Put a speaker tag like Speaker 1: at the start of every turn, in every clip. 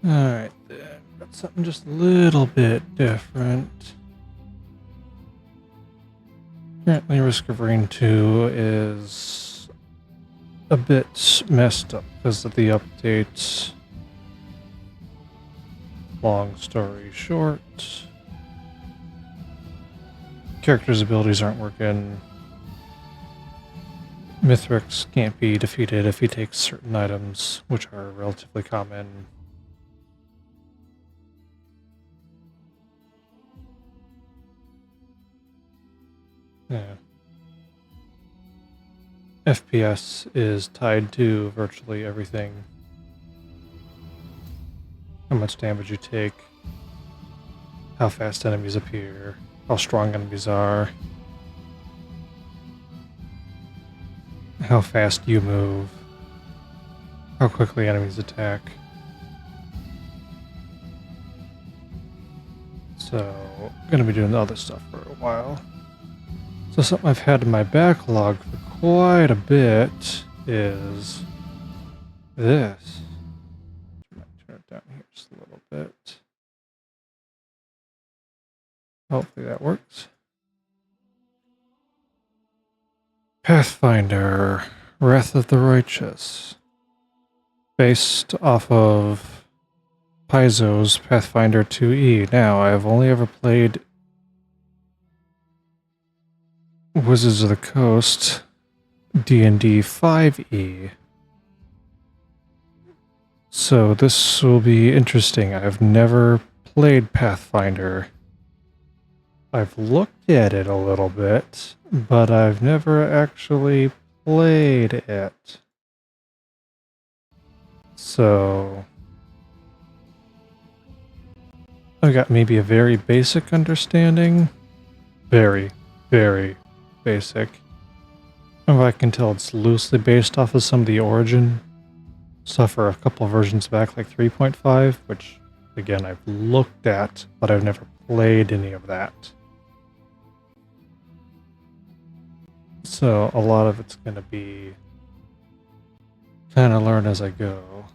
Speaker 1: Alright then, got something just a little bit different. Currently Risk of Rain 2 is a bit messed up because of the updates. Long story short, characters' abilities aren't working. Mithrix can't be defeated if he takes certain items, which are relatively common. Yeah. FPS is tied to virtually everything. How much damage you take, how fast enemies appear, how strong enemies are, how fast you move, how quickly enemies attack. So, I'm gonna be doing other stuff for a while. So something I've had in my backlog for quite a bit is this. I might turn it down here just a little bit. Hopefully that works. Pathfinder, Wrath of the Righteous. Based off of Paizo's Pathfinder 2e. Now, I've only ever played Wizards of the Coast D&D 5e. So this will be interesting. I've never played Pathfinder. I've looked at it a little bit, but I've never actually played it. So I've got maybe a very basic understanding. Very, very basic. From what I can tell, it's loosely based off of some of the Origin stuff for a couple of versions back, like 3.5, which, again, I've looked at, but I've never played any of that. So a lot of it's going to be kind of learn as I go.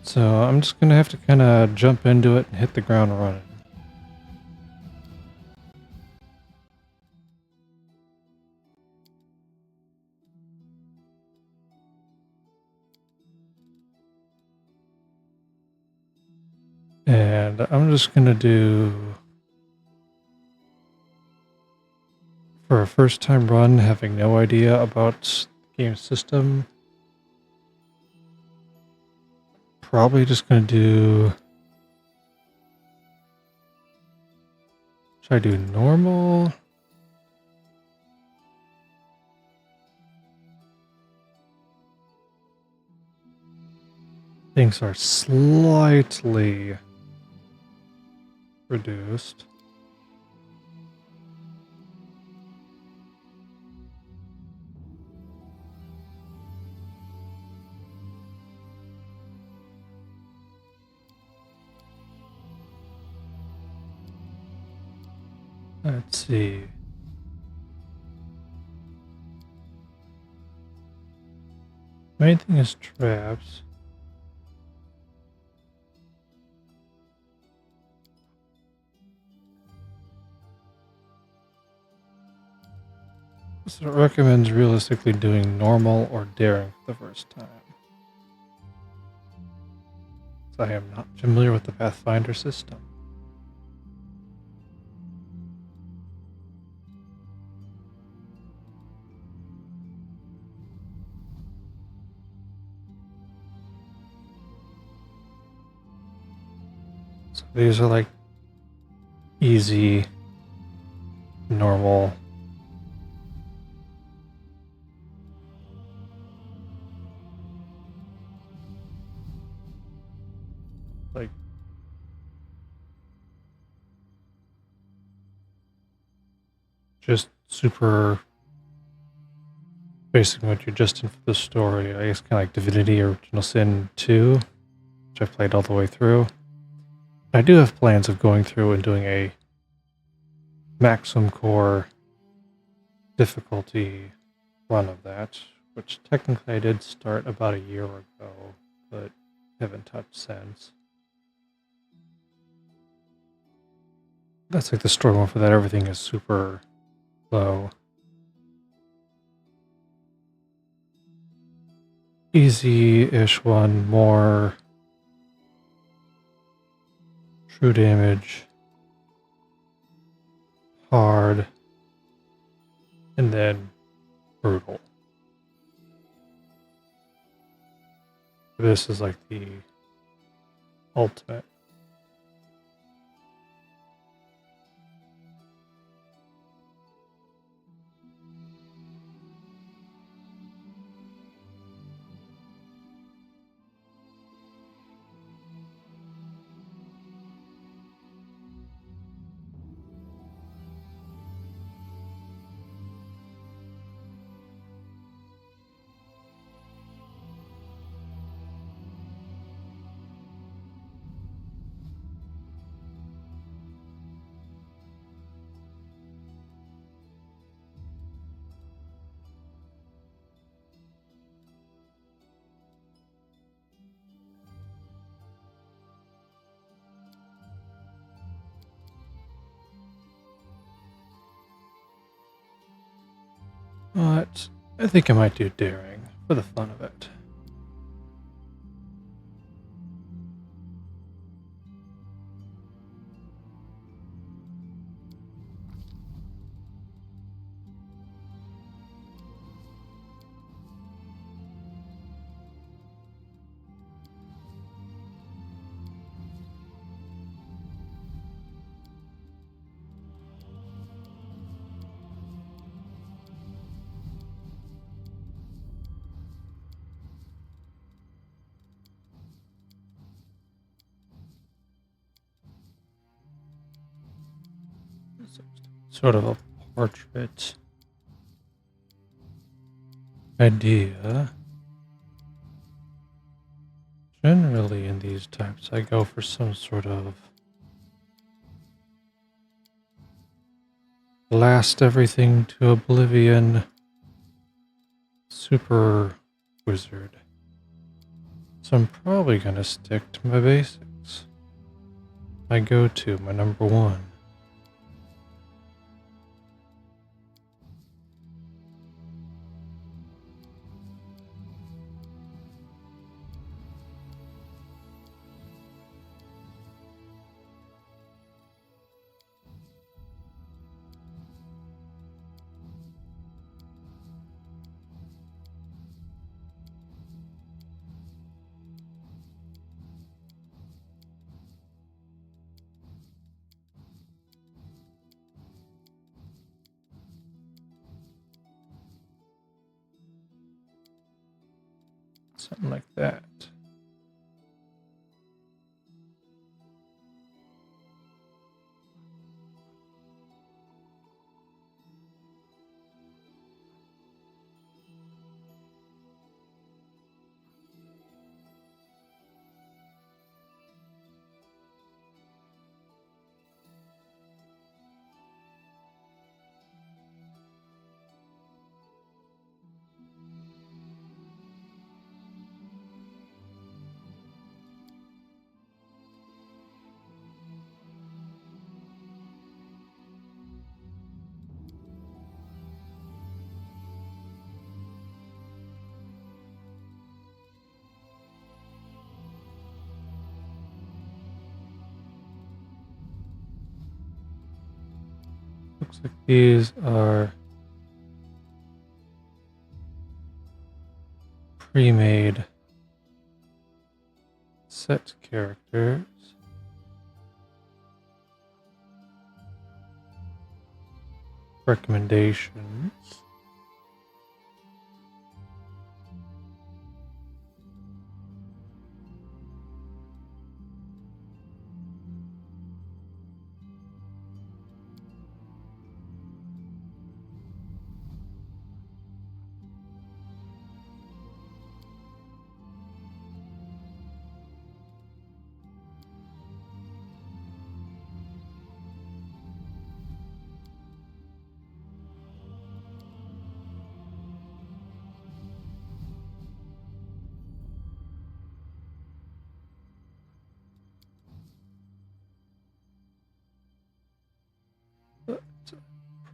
Speaker 1: So I'm just going to have to kind of jump into it and hit the ground running. And I'm just going to do, for a first time run, having no idea about the game system, probably just going to do, should I do normal? Things are slightly reduced. Let's see. Main thing is traps. So it recommends realistically doing normal or daring for the first time. So I am not familiar with the Pathfinder system. So these are like easy, normal. Like just super basic what you're just in for the story. I guess kind of like Divinity Original Sin 2, which I've played all the way through. I do have plans of going through and doing a maximum core difficulty run of that, which technically I did start about a year ago, but haven't touched since. That's like the struggle for that. Everything is super low. Easy-ish one, more true damage, hard, and then brutal. This is like the ultimate. But I think I might do daring for the fun of it. Sort of a portrait idea. Generally in these types, I go for some sort of blast everything to oblivion super wizard. So I'm probably gonna stick to my basics. My go-to, my number one. Something like that. Looks like these are pre-made set characters. Recommendations.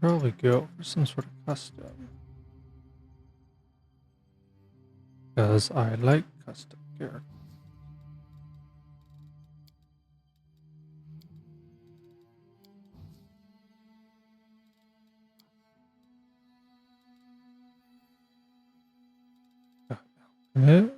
Speaker 1: probably go for some sort of custom. Because I like custom characters. Alchemist.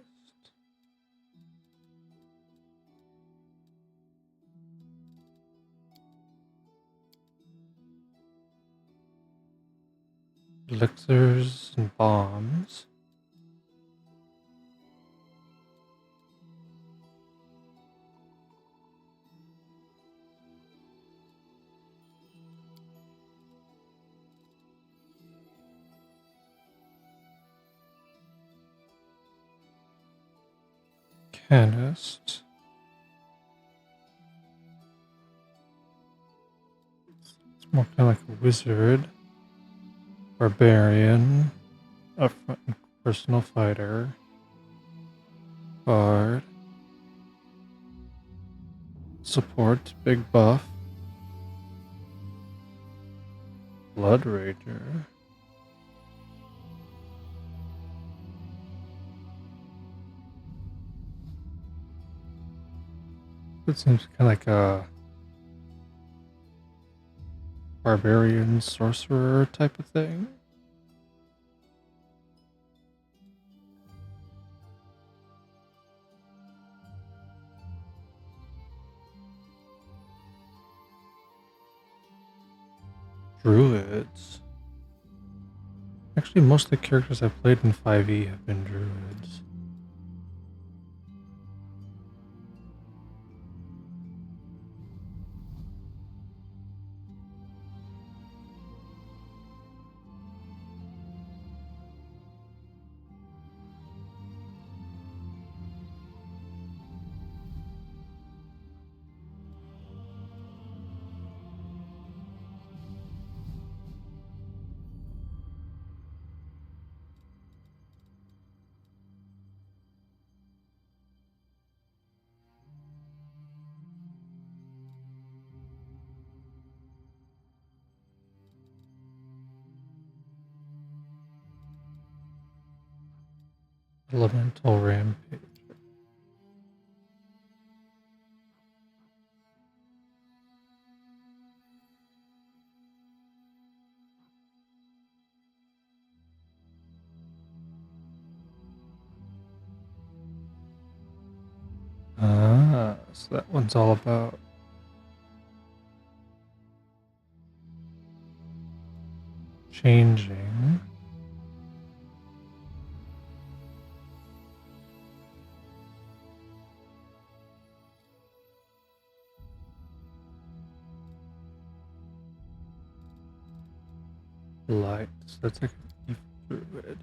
Speaker 1: Elixirs and bombs. Canist. It's more kind of like a wizard. Barbarian. Upfront and personal fighter. Bard. Support. Big buff. Blood Rager. It seems kind of like a barbarian sorcerer type of thing. Druids. Actually, most of the characters I've played in 5e have been druids. Elemental Rampage. Ah, so that one's all about changing. Light. So that's like an evil druid.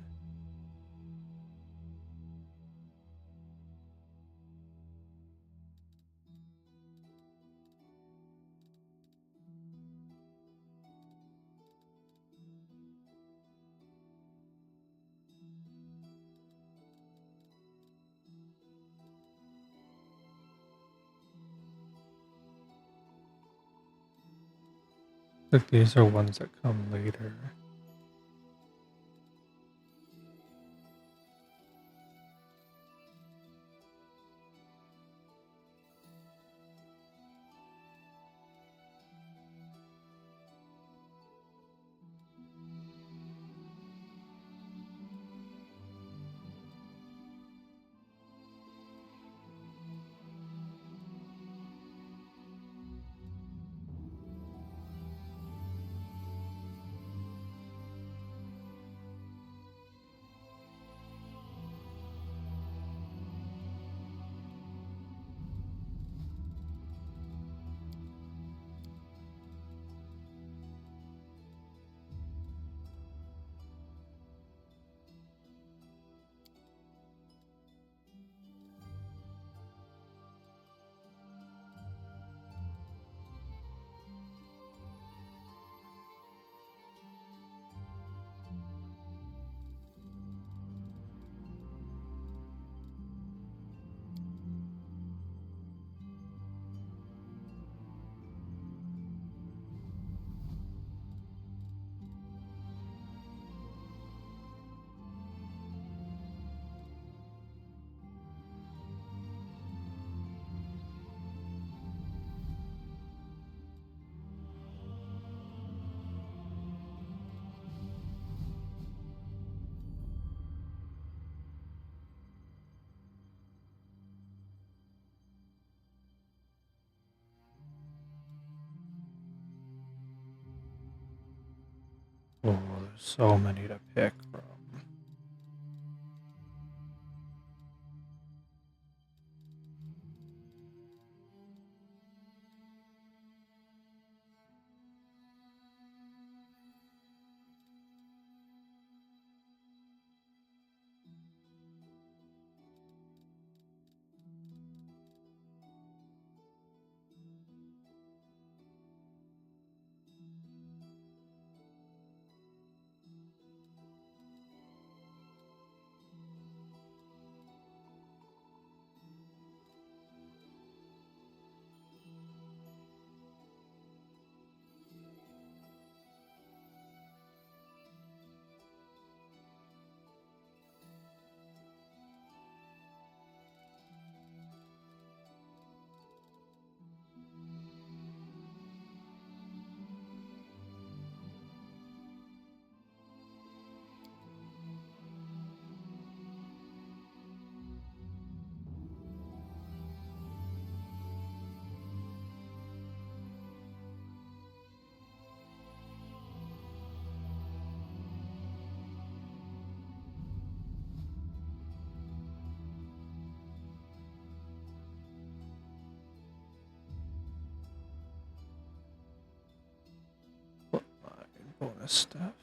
Speaker 1: Like these are ones that come later. Oh, there's so many to pick from. Put my bonus stuff.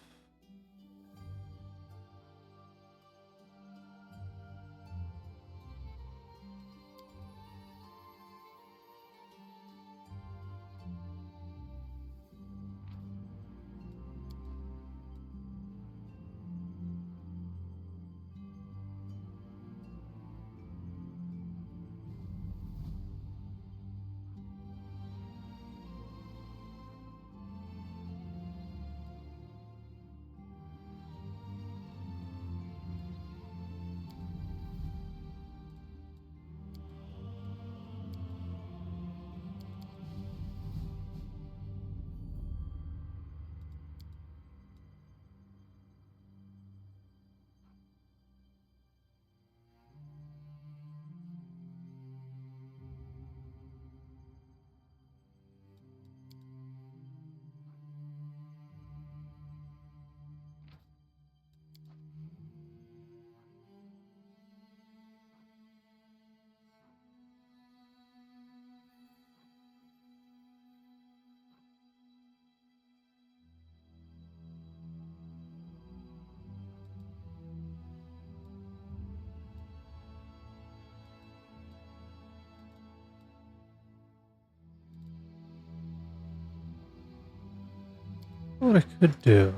Speaker 1: What I could do,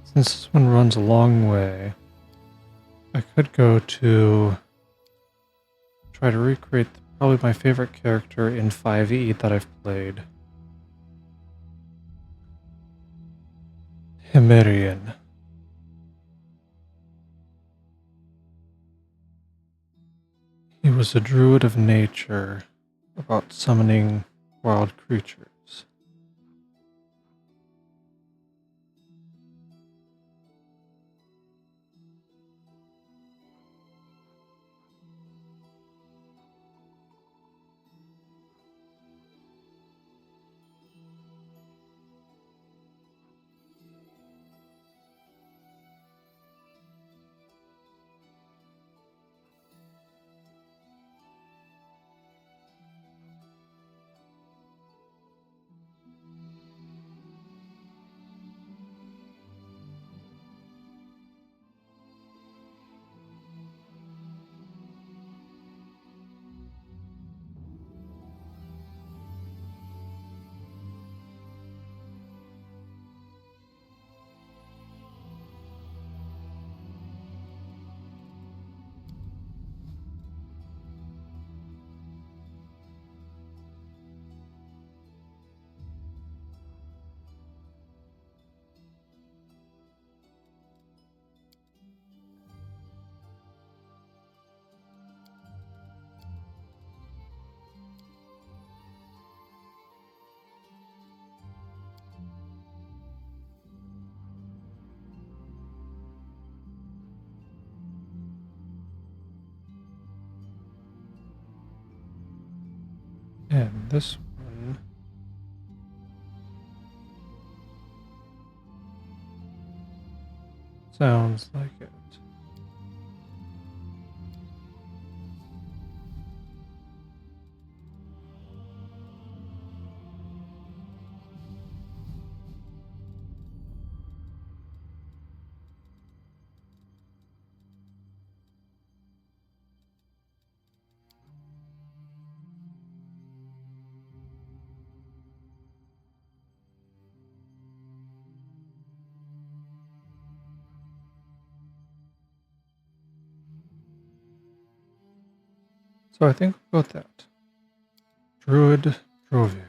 Speaker 1: since this one runs a long way, I could go to try to recreate probably my favorite character in 5e that I've played. Himerian. He was a druid of nature about summoning wild creatures. And this one Sounds like it. So I think we'll go with that. Druid Drovir.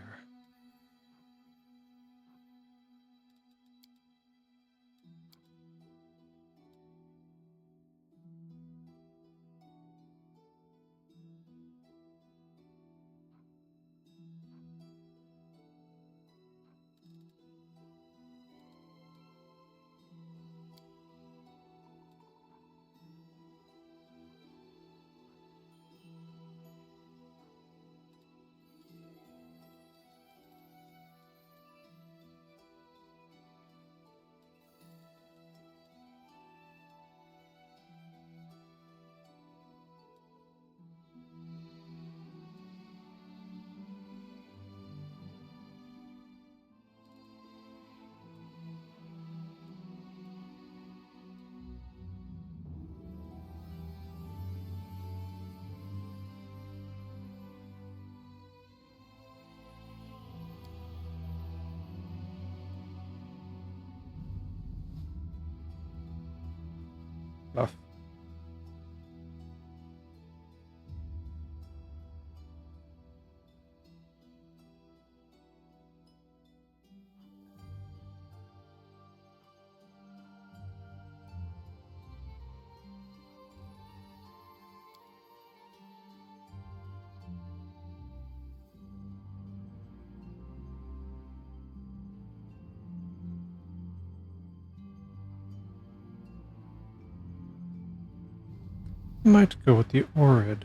Speaker 1: Enough. Might go with the Orid.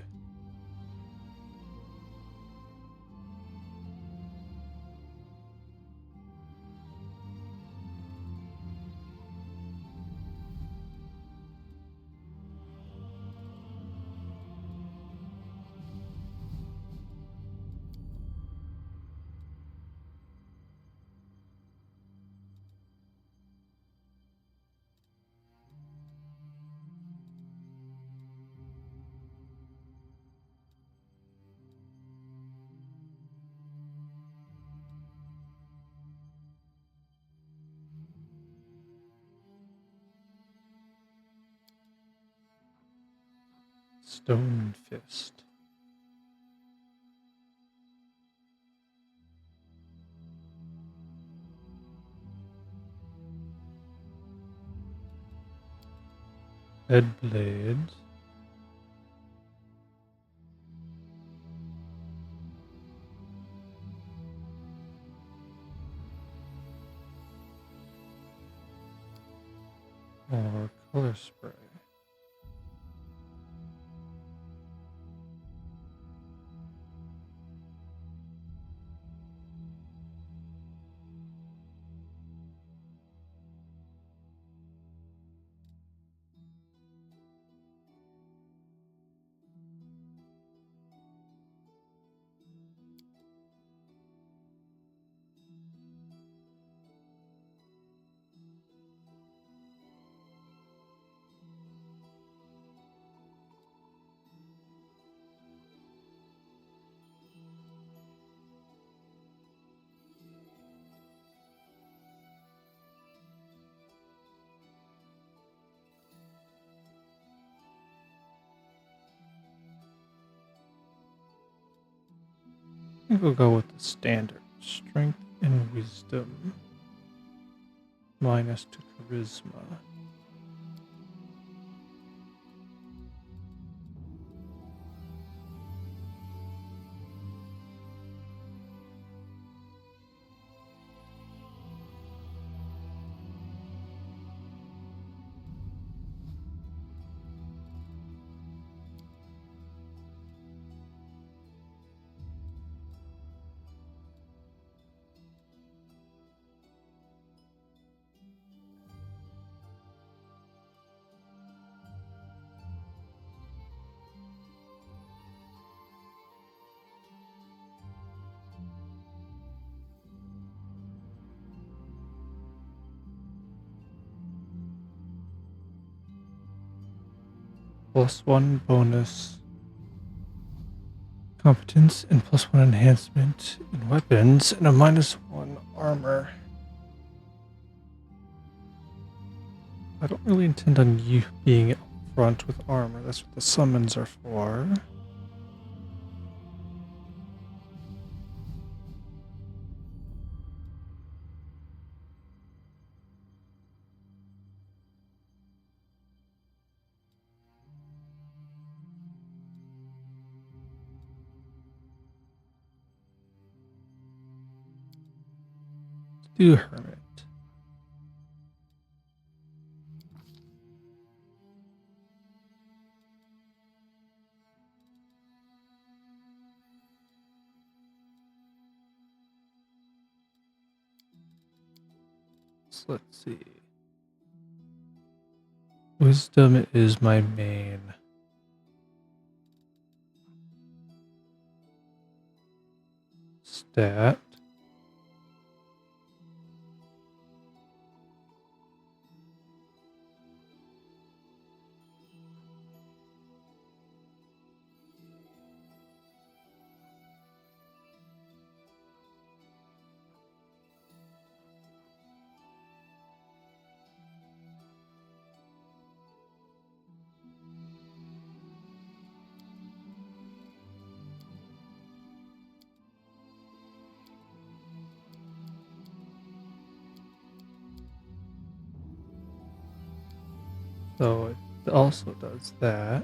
Speaker 1: Stone Fist. Red Blades. Or Color Spray. I think we'll go with the standard. Strength and Wisdom. Minus to Charisma. +1 bonus competence and +1 enhancement in weapons and a -1 armor. I don't really intend on you being up front with armor. That's what the summons are for. Do Hermit. So let's see. Wisdom is my main. Stat. So it also does that.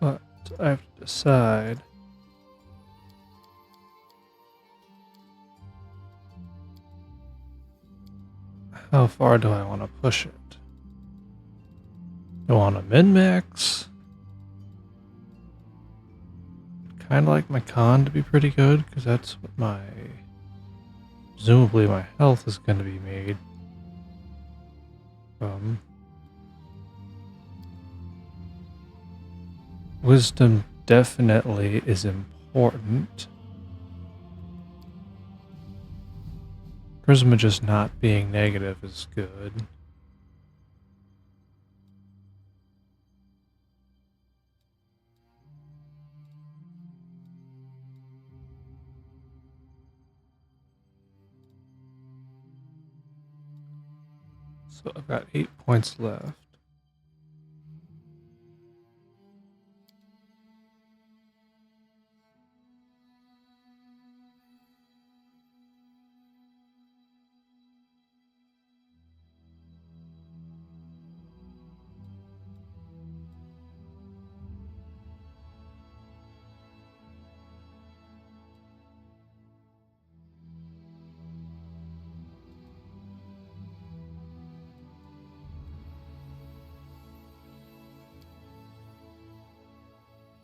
Speaker 1: But I have to decide how far do I want to push it? Do I want to min-max? Kind of like my con to be pretty good, because that's what presumably my health is going to be made from. Wisdom definitely is important. Charisma just not being negative is good. So I've got 8 points left.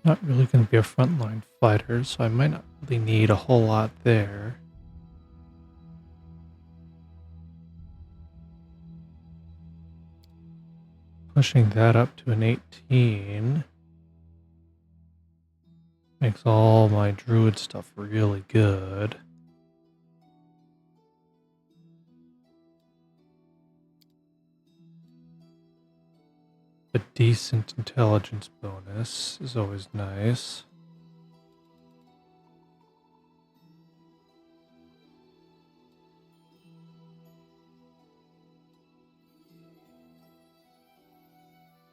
Speaker 1: Not really going to be a frontline fighter, so I might not really need a whole lot there. Pushing that up to an 18 makes all my druid stuff really good. A decent intelligence bonus is always nice.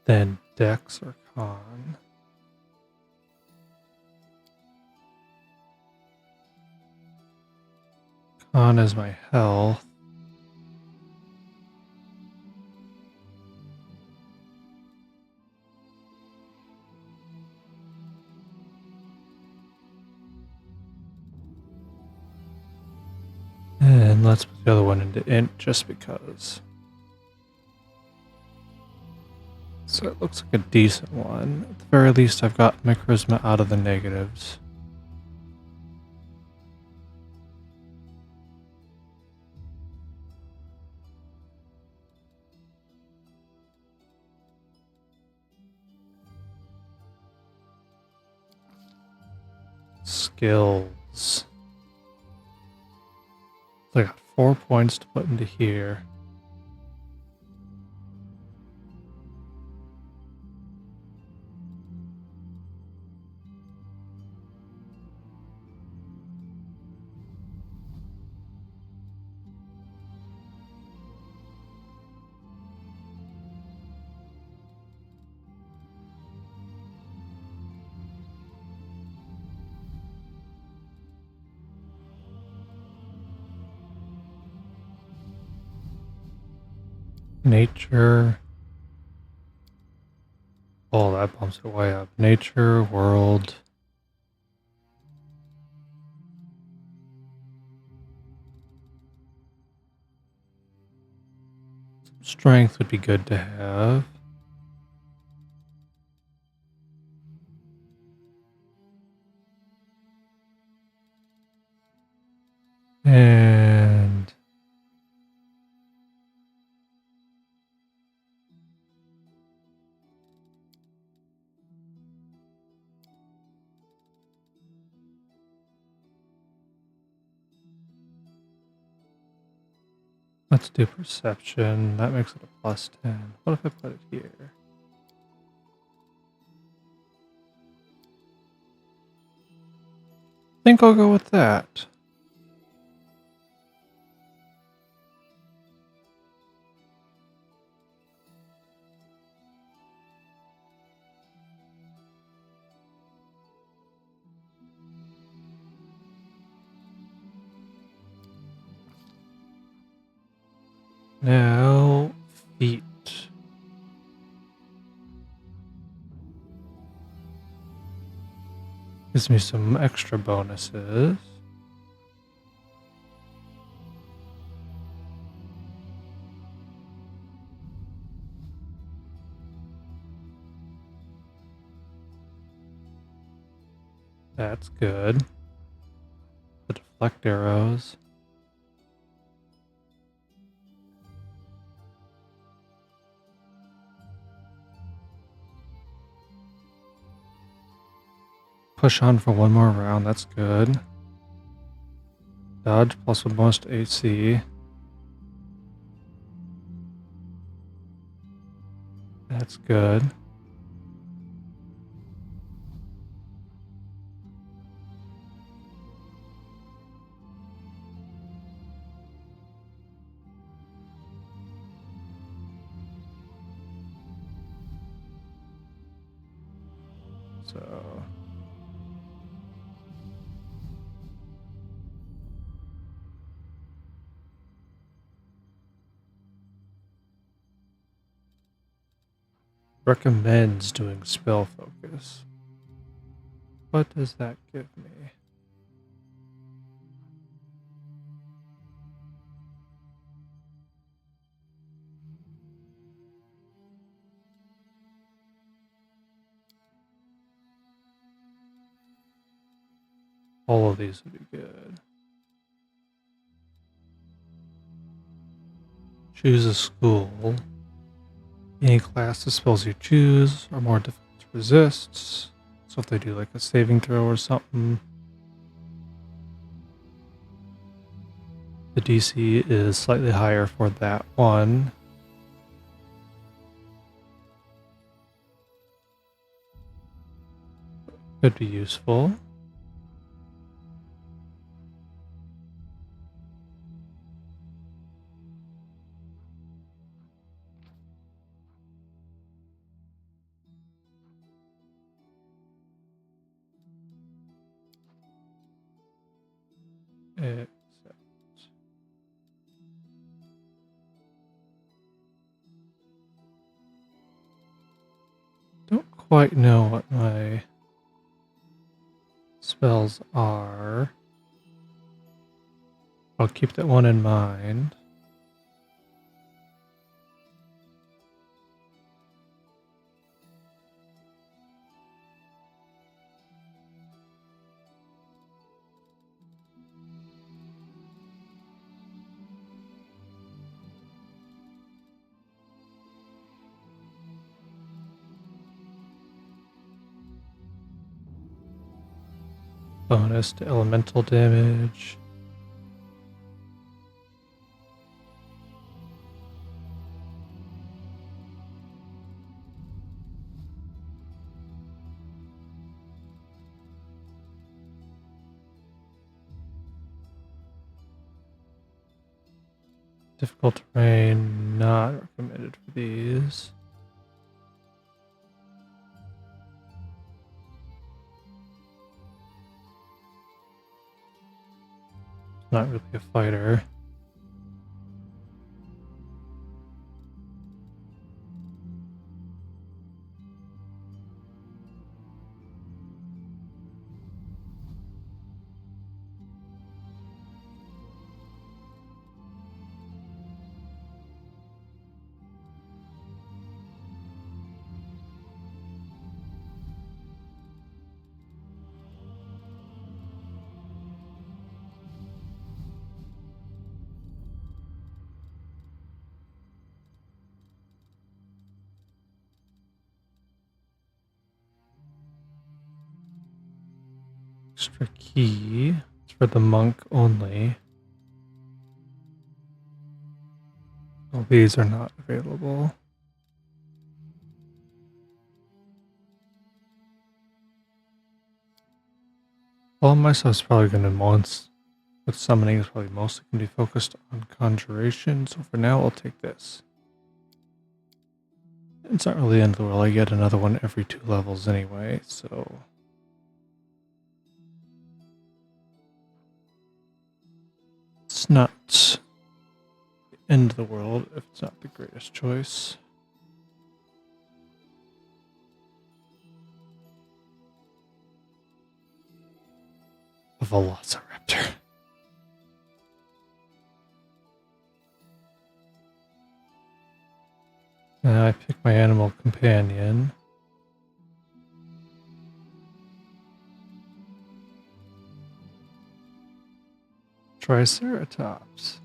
Speaker 1: Then Dex or Con. Con is my health. And let's put the other one into int just because. So it looks like a decent one. At the very least, I've got my charisma out of the negatives. skills. So I got 4 points to put into here. Nature. Oh, that bumps it way up. Nature, world. Strength would be good to have. And let's do perception. That makes it a plus 10. What if I put it here? I think I'll go with that. Now, feet. Gives me some extra bonuses. That's good. The deflect arrows. Push on for one more round, that's good. Dodge plus one bonus to AC. That's good. So recommends doing spell focus. What does that give me? All of these would be good. Choose a school. Any class the spells you choose are more difficult to resist. So if they do like a saving throw or something, the DC is slightly higher for that one. Could be useful. Except don't quite know what my spells are. I'll keep that one in mind. Bonus to elemental damage. Difficult terrain, not recommended for these. Not really a fighter. Extra key. It's for the monk only. All these are not available. Well, my stuff's probably going to once, but summoning is probably mostly going to be focused on conjuration, so for now I'll take this. It's not really the end of the world, I get another one every 2 levels anyway, so... It's not the end of the world if it's not the greatest choice. A Velociraptor. I pick my animal companion. Triceratops.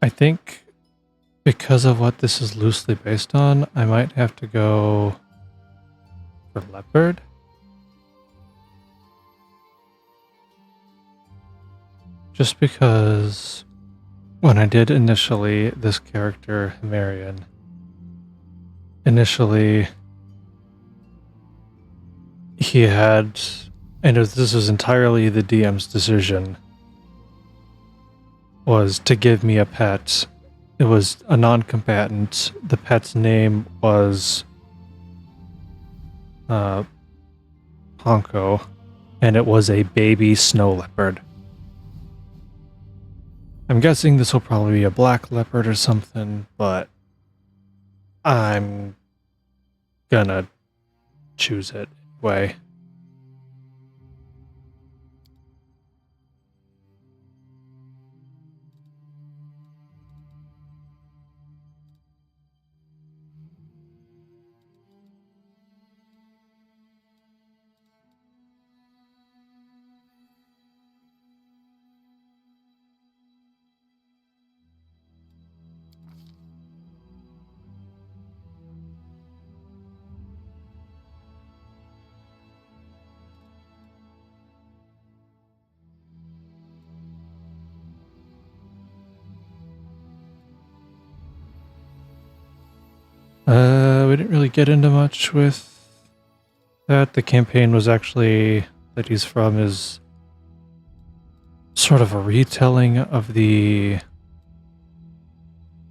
Speaker 1: I think because of what this is loosely based on, I might have to go for leopard. Just because when I did initially this character, Marion, initially he had, and this was entirely the DM's decision, was to give me a pet. It was a non-combatant. The pet's name was Honko, and it was a baby snow leopard. I'm guessing this will probably be a black leopard or something, but I'm gonna choose it anyway. We didn't really get into much with that. The campaign was actually, that he's from, is sort of a retelling of the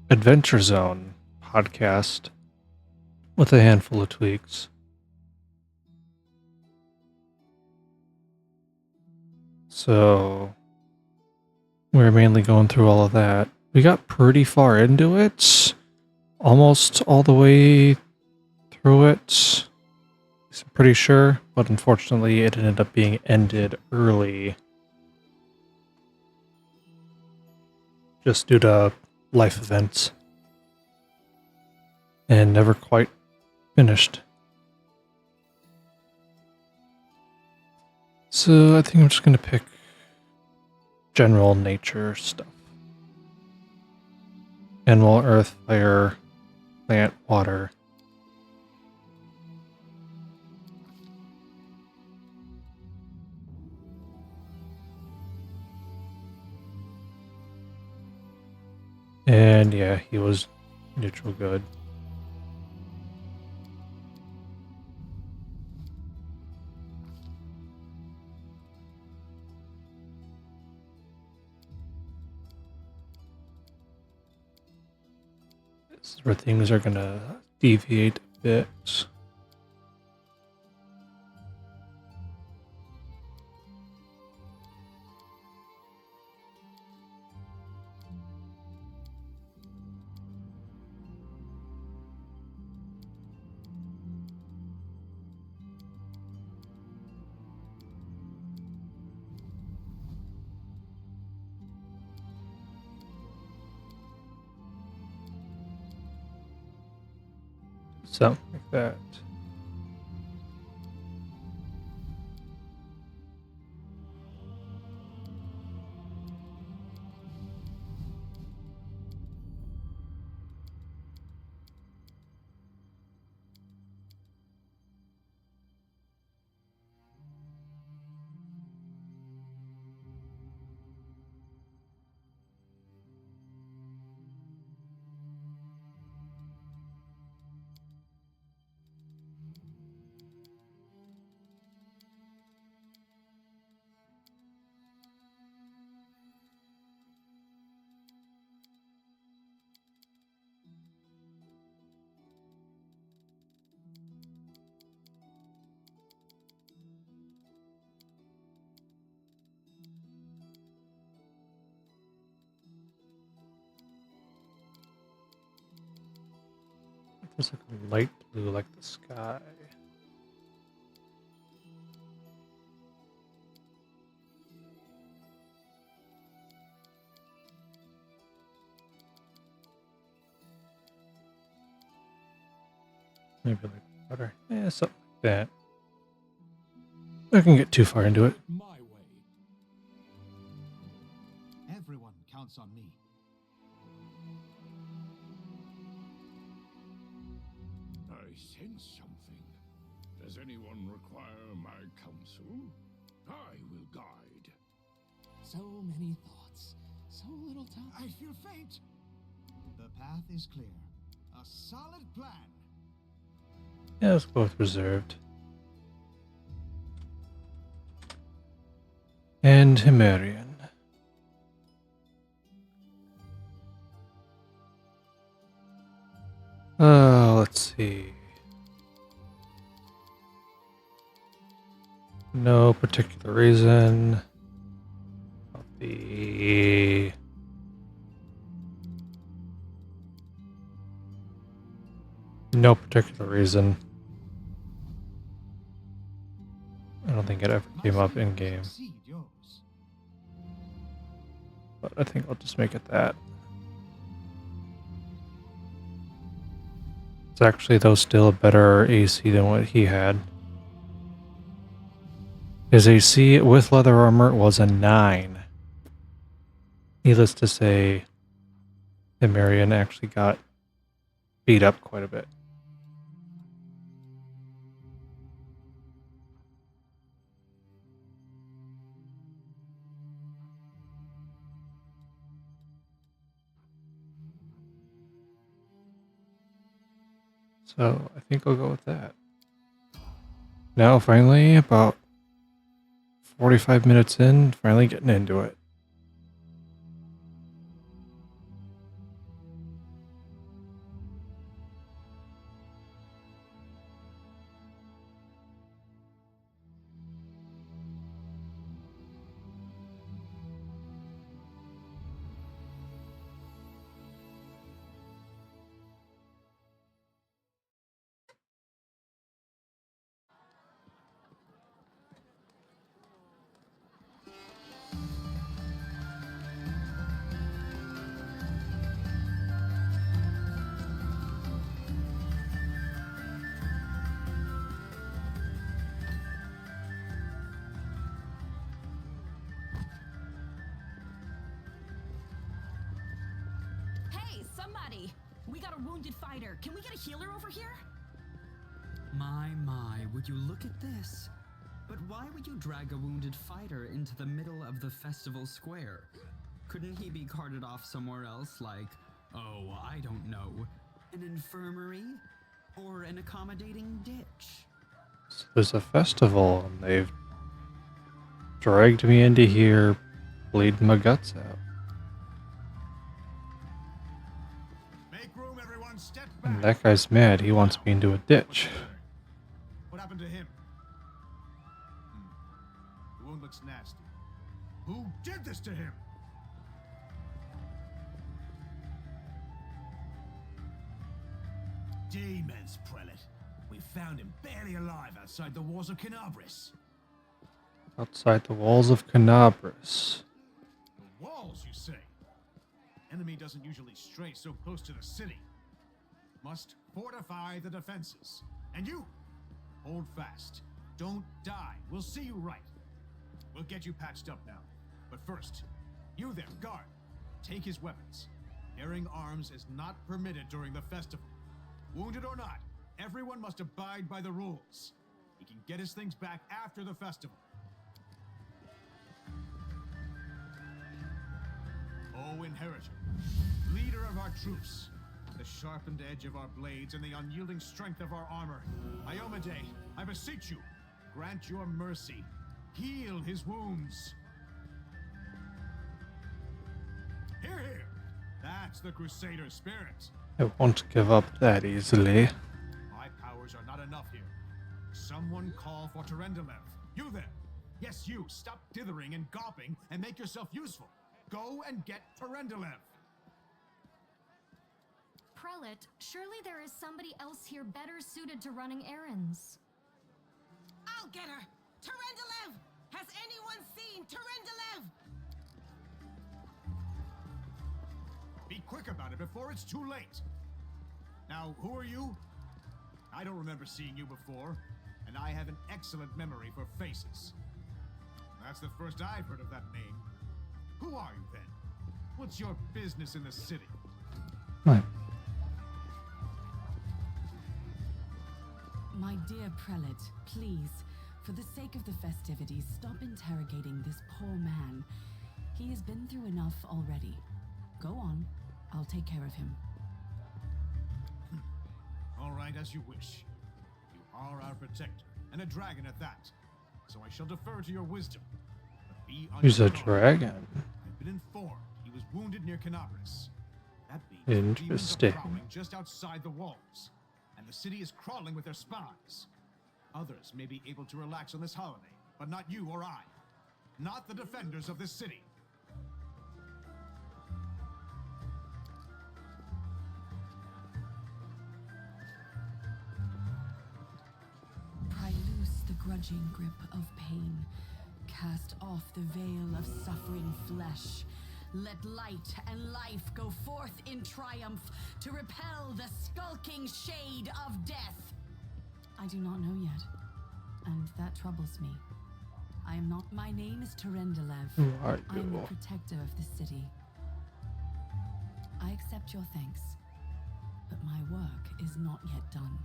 Speaker 1: Adventure Zone podcast with a handful of tweaks. So we're mainly going through all of that. We got pretty far into it, almost all the way through it, I'm pretty sure, but unfortunately it ended up being ended early. just due to life events. And never quite finished. So I think I'm just going to pick general nature stuff. Animal, earth, fire, plant, water. And yeah, he was neutral good. This is where things are going to deviate a bit. Something like that. It's like a light blue like the sky. Maybe like water. Yeah, something like that. I can get too far into it.
Speaker 2: My way. Everyone counts on me.
Speaker 3: I sense something. Does anyone require my counsel? I will guide.
Speaker 4: So many thoughts, so little time.
Speaker 2: I feel faint. The path is clear. A solid plan.
Speaker 1: Yeah, it's both reserved. And Himmerian. Let's see. No particular reason. No particular reason. I don't think it ever came up in game. But I think I'll just make it that. It's actually, though, still a better AC than what he had. His AC with leather armor was a 9. Needless to say, Himmerian actually got beat up quite a bit. So I think I'll go with that. Now, finally, about 45 minutes in, finally getting into it.
Speaker 5: Hey, somebody! We got a wounded fighter. Can we get a healer over here?
Speaker 4: My, would you look at this? But why would you drag a wounded fighter into the middle of the festival square? Couldn't he be carted off somewhere else, like, oh, I don't know, an infirmary? Or an accommodating ditch?
Speaker 1: So there's a festival, and they've dragged me into here, bleeding my guts out.
Speaker 2: Make room, everyone. Step back.
Speaker 1: And that guy's mad. He wants me into a ditch.
Speaker 2: What happened to him? The wound looks nasty. Who did this to him? Demons, Prelate. We found him barely alive outside the walls of Canabris.
Speaker 1: Outside the walls of Canabris.
Speaker 2: The walls, you say? Enemy doesn't usually stray so close to the city. Must fortify the defenses. And you, hold fast. Don't die. We'll see you right. We'll get you patched up now. But first, you there, guard. Take his weapons. Bearing arms is not permitted during the festival. Wounded or not, everyone must abide by the rules. He can get his things back after the festival. O Inheritor, leader of our troops, the sharpened edge of our blades and the unyielding strength of our armor, Iomade, I beseech you, grant your mercy. Heal his wounds. Hear, hear. That's the Crusader spirit.
Speaker 1: I won't give up that easily.
Speaker 2: My powers are not enough here. Someone call for Terendelev. You there. Yes, you. Stop dithering and gawping and make yourself useful. Go and get Terendelev.
Speaker 6: Prelate, surely there is somebody else here better suited to running errands.
Speaker 5: I'll get her! Terendelev! Has anyone seen Terendelev?
Speaker 2: Be quick about it before it's too late. Now, who are you? I don't remember seeing you before, and I have an excellent memory for faces. That's the first I've heard of that name. Who are you then? What's your business in the city?
Speaker 1: Right.
Speaker 7: My dear prelate, please, for the sake of the festivities, stop interrogating this poor man. He has been through enough already. Go on. I'll take care of him.
Speaker 2: All right, as you wish. You are our protector, and a dragon at that. So I shall defer to your wisdom. But be on
Speaker 1: He's
Speaker 2: your
Speaker 1: a
Speaker 2: guard.
Speaker 1: dragon.
Speaker 2: I've been informed he was wounded near Canabris. That means demons are
Speaker 1: Interesting.
Speaker 2: prowling just outside the walls, and the city is crawling with their spies. Others may be able to relax on this holiday, but not you or I. Not the defenders of this city.
Speaker 7: Pry loose the grudging grip of pain. Cast off the veil of suffering flesh. Let light and life go forth in triumph to repel the skulking shade of death. I do not know yet, and that troubles me. I am not. My name is Terendelev.
Speaker 1: Who are
Speaker 7: I am the
Speaker 1: you?
Speaker 7: protector of the city. I accept your thanks, but my work is not yet done.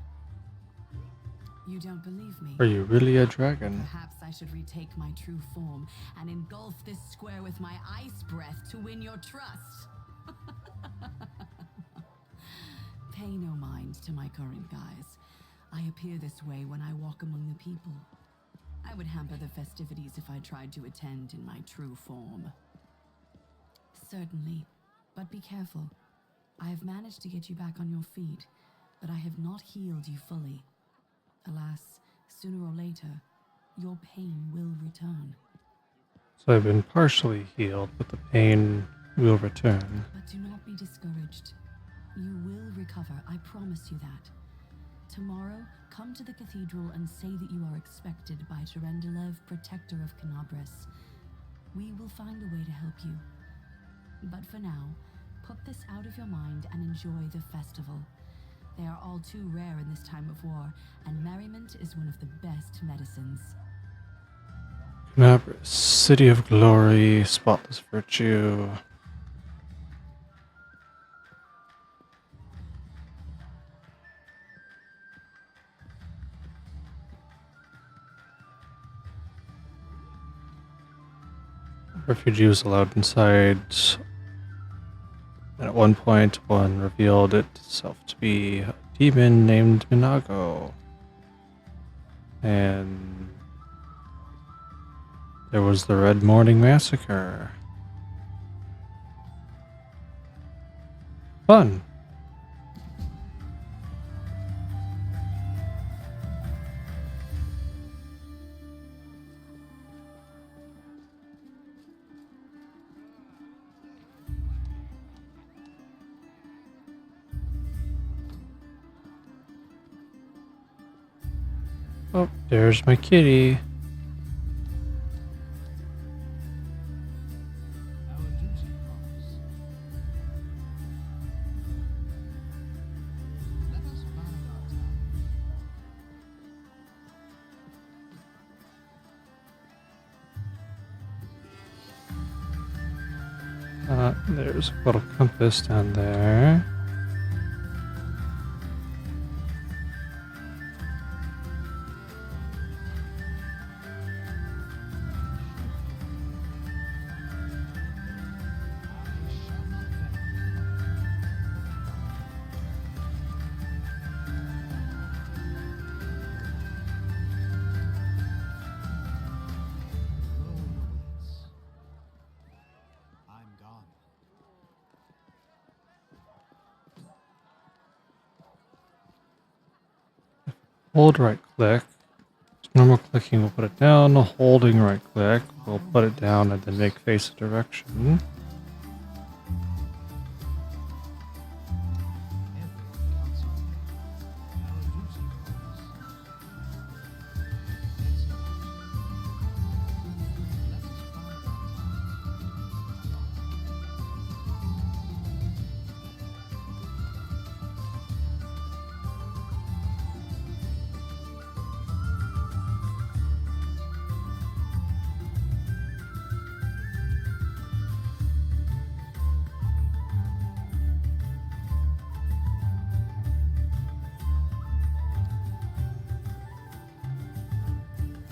Speaker 7: You don't believe me?
Speaker 1: Are you really a dragon?
Speaker 7: Perhaps I should retake my true form and engulf this square with my ice breath to win your trust. Pay no mind to my current guise. I appear this way when I walk among the people. I would hamper the festivities if I tried to attend in my true form. Certainly, but be careful. I have managed to get you back on your feet, but I have not healed you fully. Alas, sooner or later, your pain will return.
Speaker 1: So I've been partially healed, but the pain will return.
Speaker 7: But do not be discouraged. You will recover, I promise you that. Tomorrow, come to the cathedral and say that you are expected by Terendelev, protector of Canabris. We will find a way to help you. But for now, put this out of your mind and enjoy the festival. They are all too rare in this time of war, and merriment is one of the best medicines.
Speaker 1: Canabris, city of glory, spotless virtue. refugee was allowed inside. And at one point, one revealed itself to be a demon named Minago. And there was the Red Morning Massacre. Fun. Oh, there's my kitty.
Speaker 2: Our duty calls. Let us bide our time.
Speaker 1: There's a little compass down there.
Speaker 2: I shall not bend. Blow the winds. I'm gone.
Speaker 1: Hold right click. Normal clicking will put it down. Holding right click will put it down and then make face a direction.
Speaker 2: Everyone counts on me. Our duty calls. Let's go. Let us bide our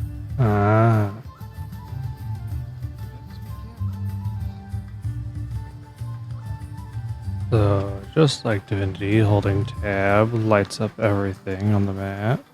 Speaker 2: time.
Speaker 1: Ah.
Speaker 2: Let us be careful.
Speaker 1: So, just like Divinity, holding tab lights up everything on the map.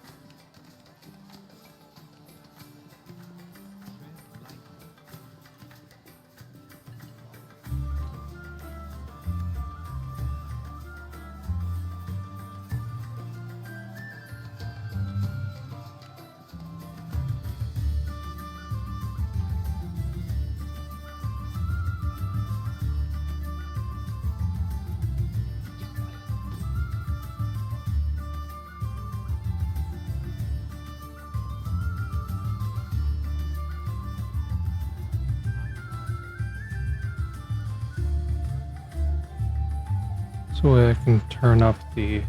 Speaker 1: So I can turn up the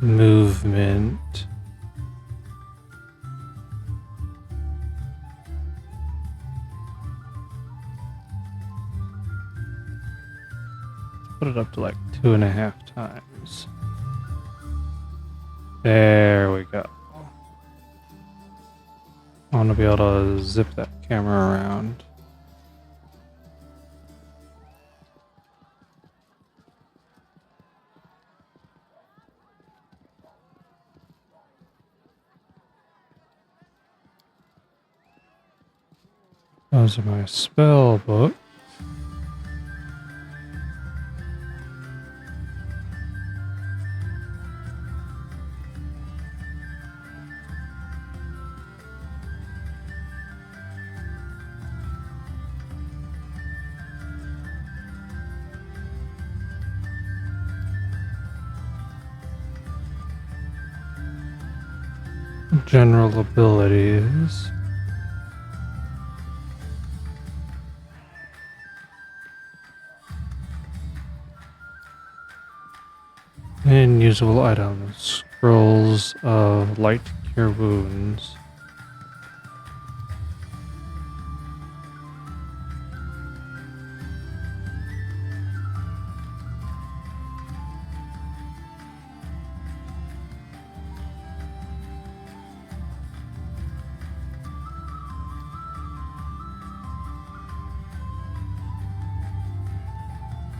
Speaker 1: movement. Put it up to like 2.5 times. There we go. I want to be able to zip that camera around. Those are my spell book. General abilities. And usable items. Scrolls of light cure wounds.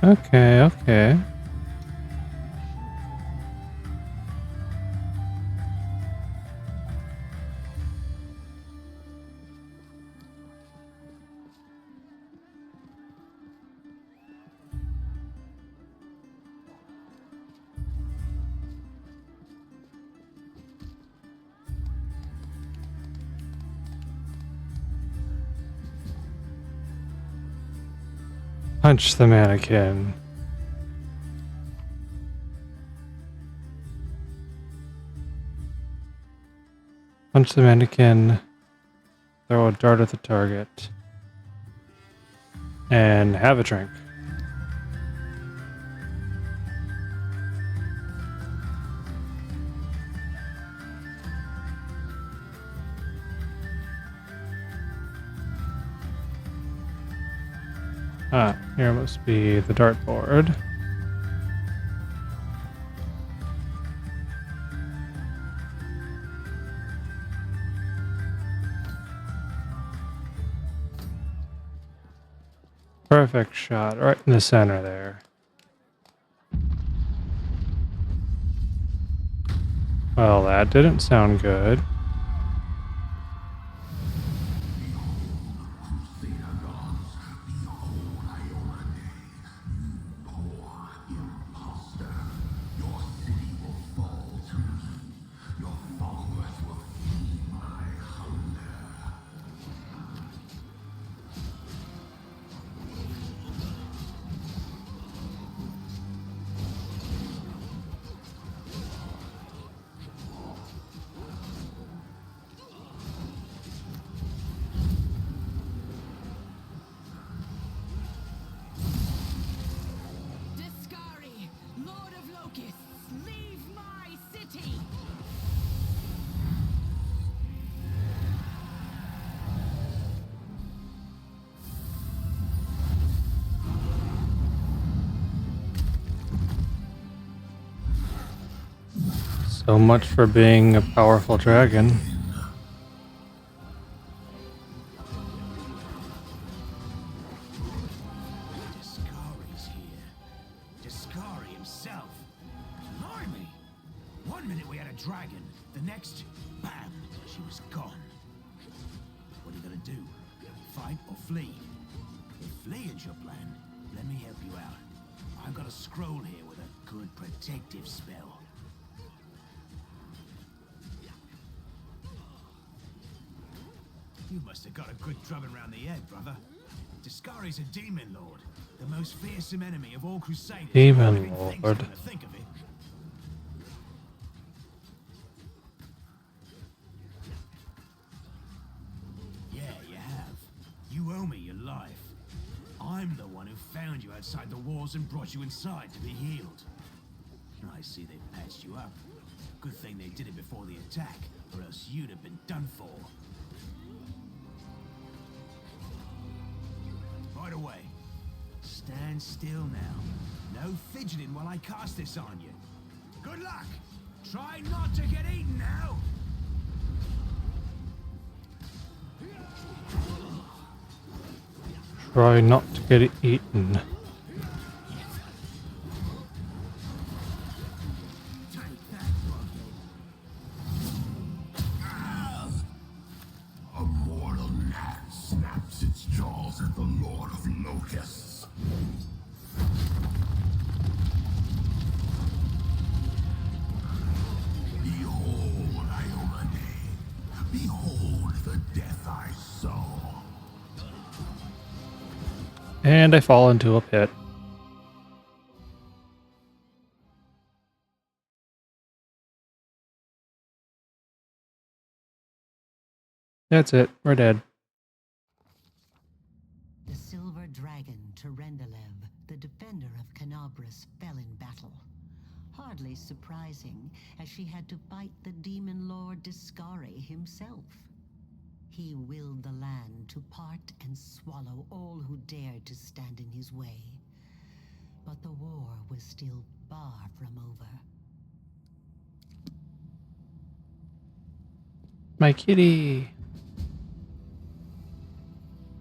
Speaker 1: Okay, okay. Punch the mannequin. Punch the mannequin. Throw a dart at the target. And have a drink. Ah, here must be the dartboard. Perfect shot, right in the center there. Well, that didn't sound good.
Speaker 5: Discari, Lord of Locusts, leave my city!
Speaker 1: So much for being a powerful dragon.
Speaker 2: Discari's here. Discari himself. Blimey! One minute we had a dragon, the next, bam, she was gone. What are you gonna do? Fight or flee? If fleeing's your plan, let me help you out. I've got a scroll here with a good protective spell. You must have got a good drubbing round the head, brother. Discari's a demon lord, the most fearsome enemy of all crusaders.
Speaker 1: Demon
Speaker 2: Living things
Speaker 1: lord.
Speaker 2: come to think of it. Yeah, you have. You owe me your life. I'm the one who found you outside the walls and brought you inside to be healed. I see they patched you up. Good thing they did it before the attack, or else you'd have been done for. Right away. Stand still now. No fidgeting while I cast this on you. Good luck! Try not to get eaten now!
Speaker 1: Try not to get eaten.
Speaker 3: A mortal gnat snaps its jaws at the Lord of Locusts. Behold, Iomade. Behold the death I saw.
Speaker 1: And I fall into a pit. That's it. We're dead.
Speaker 8: The silver dragon, Terendelev, the defender of Canabras, fell in battle. Hardly surprising, as she had to fight the demon lord Discari himself. He willed the land to part and swallow all who dared to stand in his way. But the war was still far from over.
Speaker 1: My kitty.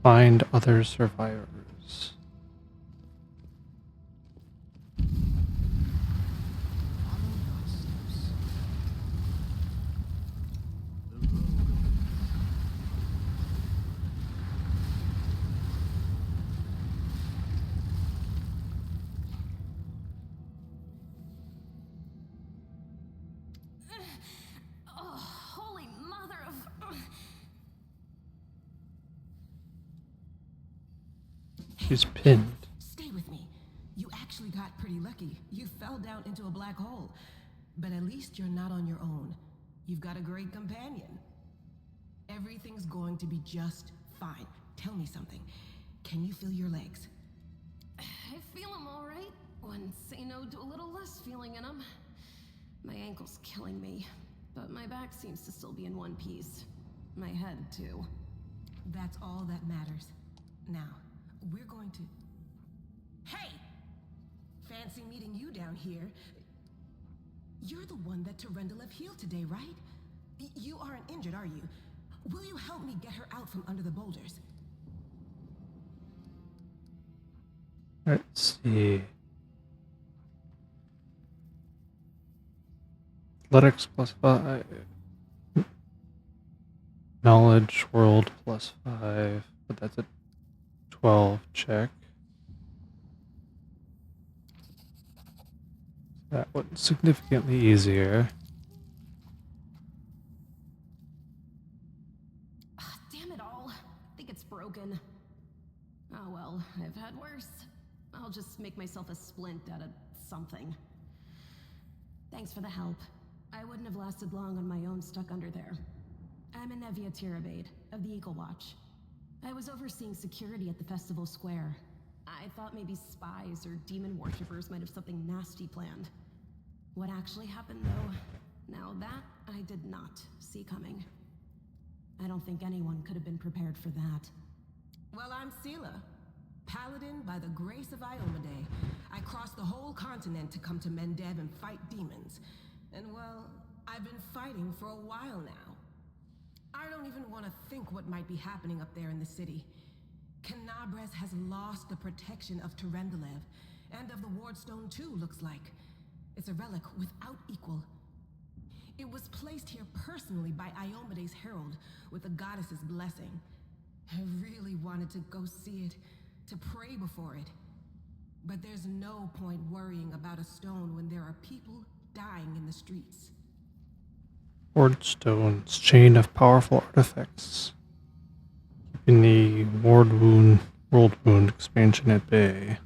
Speaker 1: Find other survivors. She's pinned.
Speaker 5: Stay with me. You actually got pretty lucky. You fell down into a black hole. But at least you're not on your own. You've got a great companion. Everything's going to be just fine. Tell me something. Can you feel your legs?
Speaker 6: I feel them all right. Wouldn't say no to a little less feeling in them. My ankle's killing me, but my back seems to still be in one piece. My head, too.
Speaker 5: That's all that matters. Now, we're going to... Hey! Fancy meeting you down here. You're the one that Terendelev healed today, right? You aren't injured, are you? Will you help me get her out from under the boulders?
Speaker 1: Let's see. Athletics +5. Knowledge world +5. But that's a 12 check. That one's significantly easier.
Speaker 6: Damn it all. I think it's broken. Oh well, I've had worse. I'll just make myself a splint out of something. Thanks for the help. I wouldn't have lasted long on my own stuck under there. I'm Anevia Tirabade, of the Eagle Watch. I was overseeing security at the festival square. I thought maybe spies or demon worshippers might have something nasty planned. What actually happened, though, now that I did not see coming. I don't think anyone could have been prepared for that.
Speaker 5: Well, I'm Sela, paladin by the grace of Iomade. I crossed the whole continent to come to Mendev and fight demons. And well, I've been fighting for a while now. I don't even want to think what might be happening up there in the city. Canabres has lost the protection of Terendelev, and of the Wardstone too, looks like. It's a relic without equal. It was placed here personally by Iomade's herald, with the goddess's blessing. I really wanted to go see it, to pray before it. But there's no point worrying about a stone when there are people dying in the streets.
Speaker 1: Wardstone's chain of powerful artifacts. Keeping the world wound expansion at bay.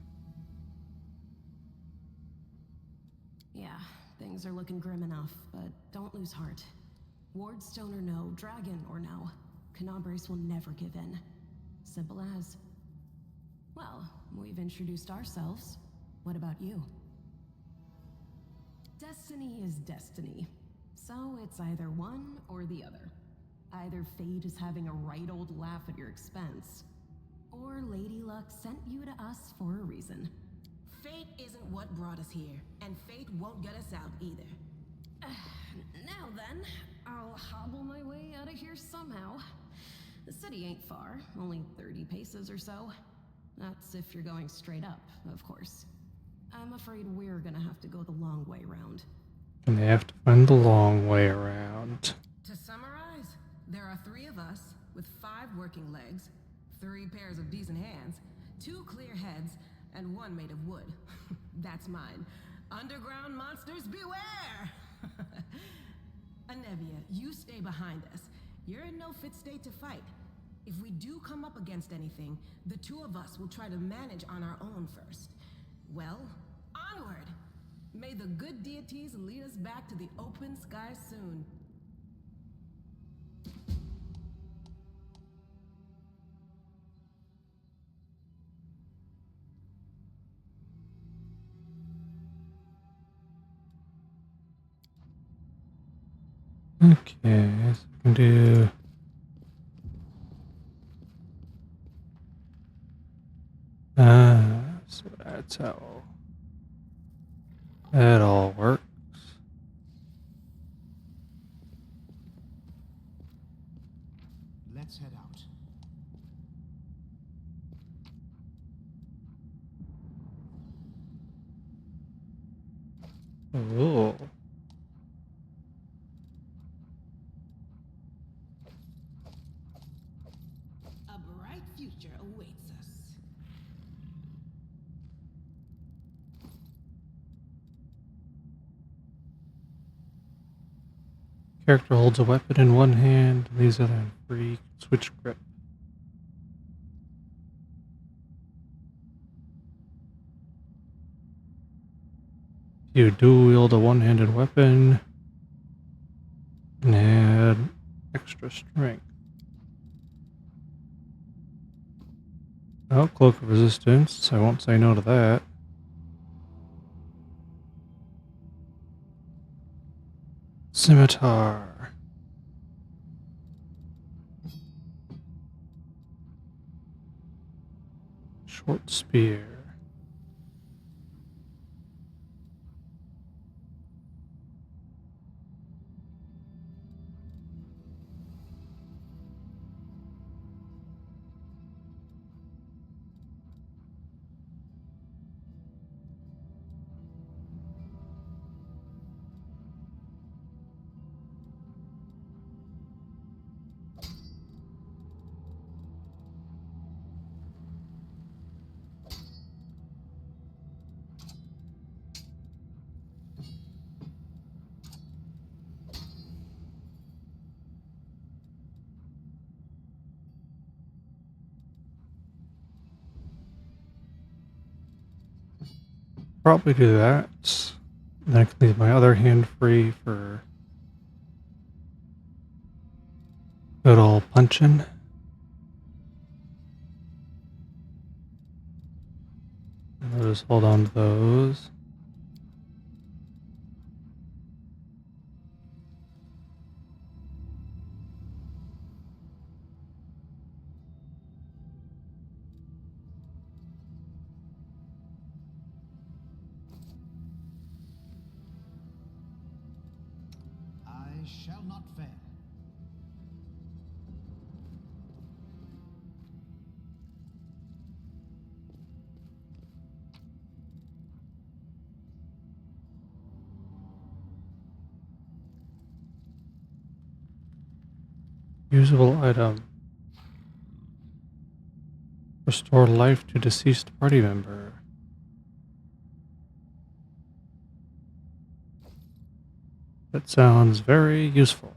Speaker 6: Yeah, things are looking grim enough, but don't lose heart. Wardstone or no, dragon or no, Canabres will never give in. Simple as. Well, we've introduced ourselves. What about you? Destiny is destiny. So it's either one or the other. Either fate is having a right old laugh at your expense, or Lady Luck sent you to us for a reason.
Speaker 5: Fate isn't what brought us here, and fate won't get us out either.
Speaker 6: Now then, I'll hobble my way out of here somehow. The city ain't far, only 30 paces or so. That's if you're going straight up, of course. I'm afraid we're gonna have to go the long way round.
Speaker 1: And they have to find the long way around.
Speaker 5: To summarize, there are 3 of us with 5 working legs, 3 pairs of decent hands, 2 clear heads, and 1 made of wood. That's mine. Underground monsters beware! Anevia, you stay behind us. You're in no fit state to fight. If we do come up against anything, the 2 of us will try to manage on our own first. Well, onward! May the good deities lead us back to the open sky soon.
Speaker 1: Okay, so we can do... so that's how it all works.
Speaker 2: Let's head out.
Speaker 1: Oh.
Speaker 5: A bright future awaits us.
Speaker 1: Character holds a weapon in one hand, and leaves it in free. Switch grip. You do wield a one-handed weapon and add extra strength. Oh, cloak of resistance. I won't say no to that. Scimitar. Short spear. Probably do that. Then I can leave my other hand free for good old punching. I'll just hold on to those.
Speaker 2: I shall not fail.
Speaker 1: Usable item. Restore life to deceased party member. That sounds very useful.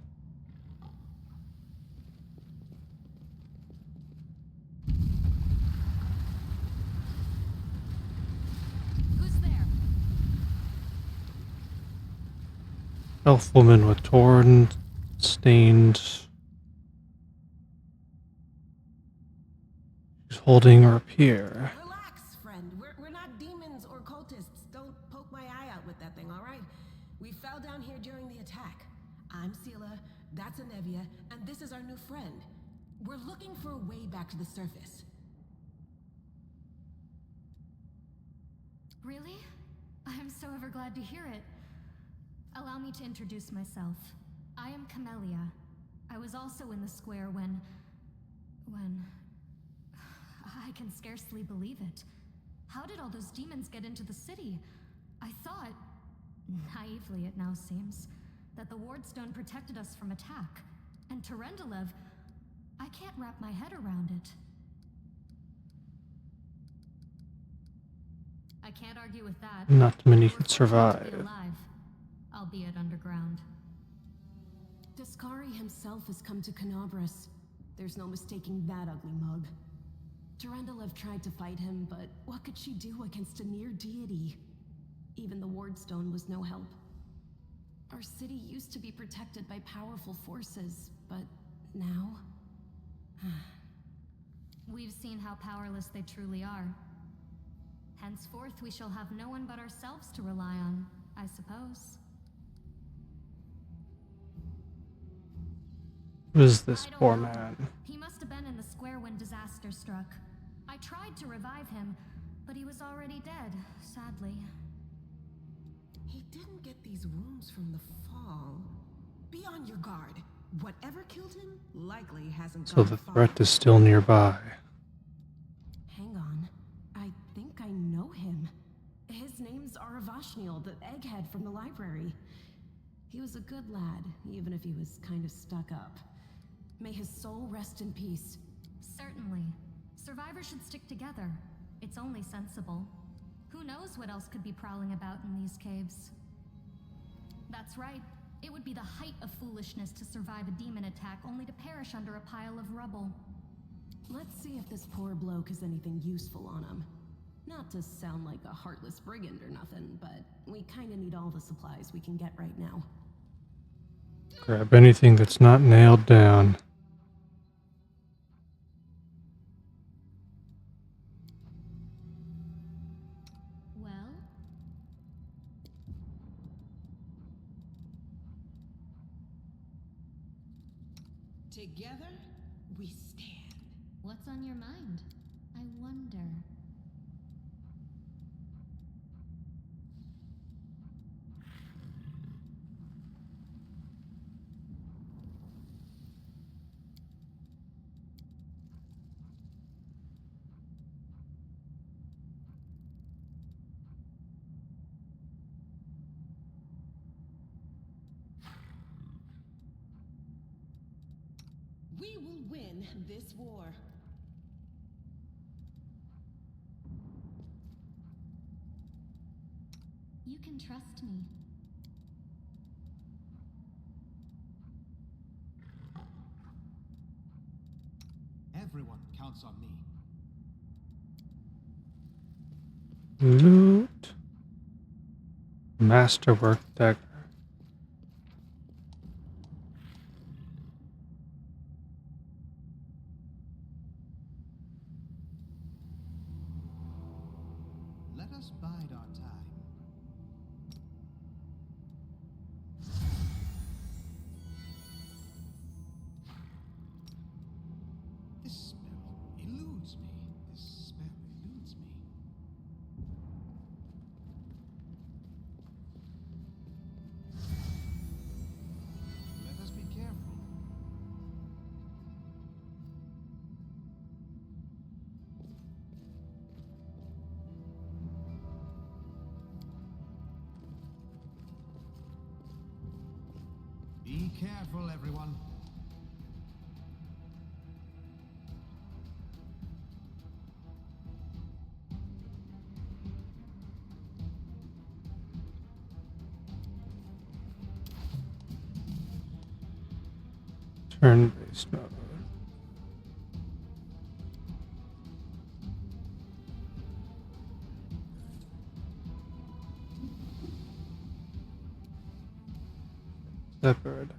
Speaker 6: Who's there?
Speaker 1: Elf woman with torn, stained. She's holding her rapier.
Speaker 5: Relax, friend. We're not demons or cultists. Don't poke my eye out with that thing, all right? We fell down here during the attack. I'm Sela, that's Anevia, and this is our new friend. We're looking for a way back to the surface.
Speaker 6: Really? I'm so ever glad to hear it. Allow me to introduce myself. I am Camellia. I was also in the square when... I can scarcely believe it. How did all those demons get into the city? I thought, naively it now seems, that the Wardstone protected us from attack. And Terendelev, I can't wrap my head around it. I can't argue with that.
Speaker 1: Not many
Speaker 6: We're
Speaker 1: could
Speaker 6: fortunate to be
Speaker 1: survive.
Speaker 6: alive, albeit underground.
Speaker 5: Discari himself has come to Canabras. There's no mistaking that ugly mug. Terendelev tried to fight him, but what could she do against a near deity? Even the Wardstone was no help. Our city used to be protected by powerful forces, but now...
Speaker 6: We've seen how powerless they truly are. Henceforth, we shall have no one but ourselves to rely on, I suppose.
Speaker 1: Who is this
Speaker 6: I don't
Speaker 1: poor
Speaker 6: know.
Speaker 1: man?
Speaker 6: He must have been in the square when disaster struck. I tried to revive him, but he was already dead, sadly.
Speaker 5: He didn't get these wounds from the fall. Be on your guard. Whatever killed him likely hasn't
Speaker 1: So
Speaker 5: gone
Speaker 1: the
Speaker 5: far.
Speaker 1: threat is still nearby.
Speaker 5: Hang on. I think I know him. His name's Aravashniel, the egghead from the library. He was a good lad, even if he was kind of stuck up. May his soul rest in peace.
Speaker 6: Certainly. Survivors should stick together. It's only sensible. Who knows what else could be prowling about in these caves? That's right. It would be the height of foolishness to survive a demon attack only to perish under a pile of rubble.
Speaker 5: Let's see if this poor bloke has anything useful on him.
Speaker 6: Not to sound like a heartless brigand or nothing, but we kinda need all the supplies we can get right now.
Speaker 1: Grab anything that's not nailed down.
Speaker 9: Well,
Speaker 5: Together, we stand.
Speaker 9: what's on your mind? I wonder.
Speaker 5: We will win this war.
Speaker 9: You can trust me.
Speaker 2: Everyone counts on me.
Speaker 1: Loot. Masterwork dagger.
Speaker 2: Let us bide our time. This spell eludes me. This spell eludes me. Let us be careful. Be careful, everyone.
Speaker 1: Turn-based mode. Leopard.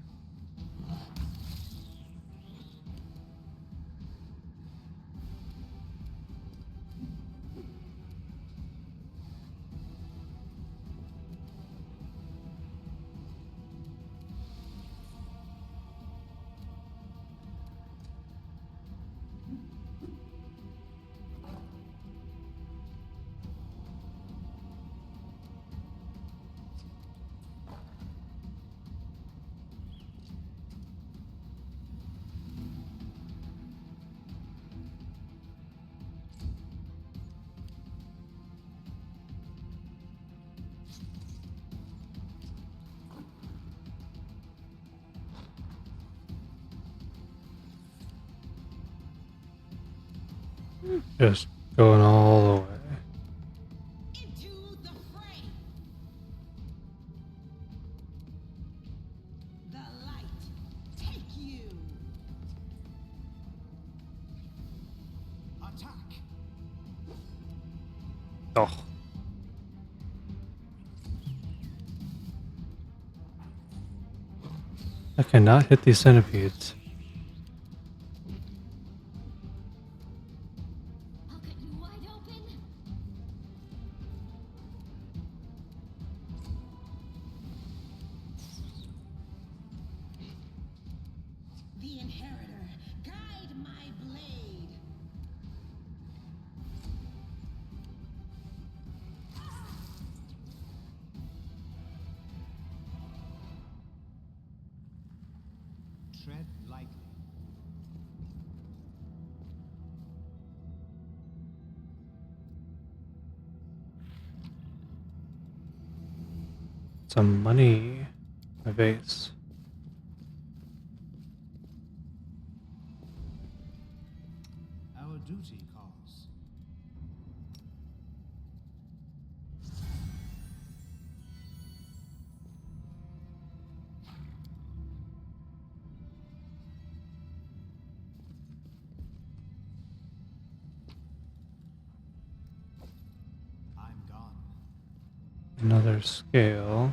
Speaker 1: Just going all the way.
Speaker 5: Into the fray. The light take you.
Speaker 2: Attack!
Speaker 1: Oh. I cannot hit these centipedes.
Speaker 9: I'll cut you wide open.
Speaker 5: The inheritor, guide my blade.
Speaker 2: Tread lightly.
Speaker 1: Some money. My base.
Speaker 2: Our duty calls.
Speaker 1: Another scale.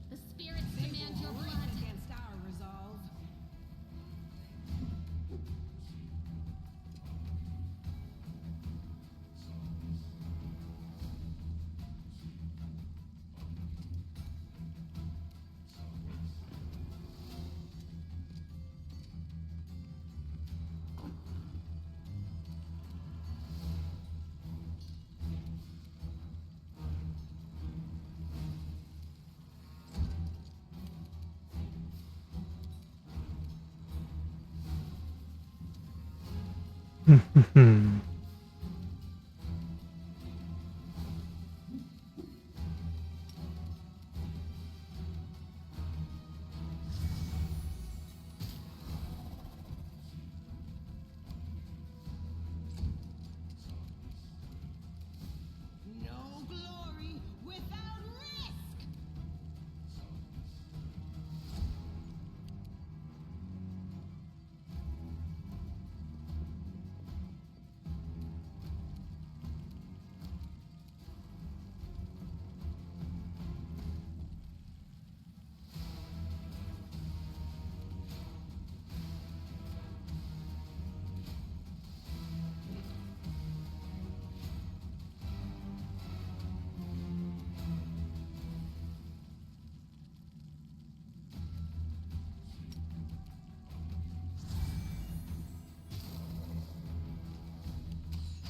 Speaker 9: The spirits demand your blood.
Speaker 5: Against our resolve. No glory without risk.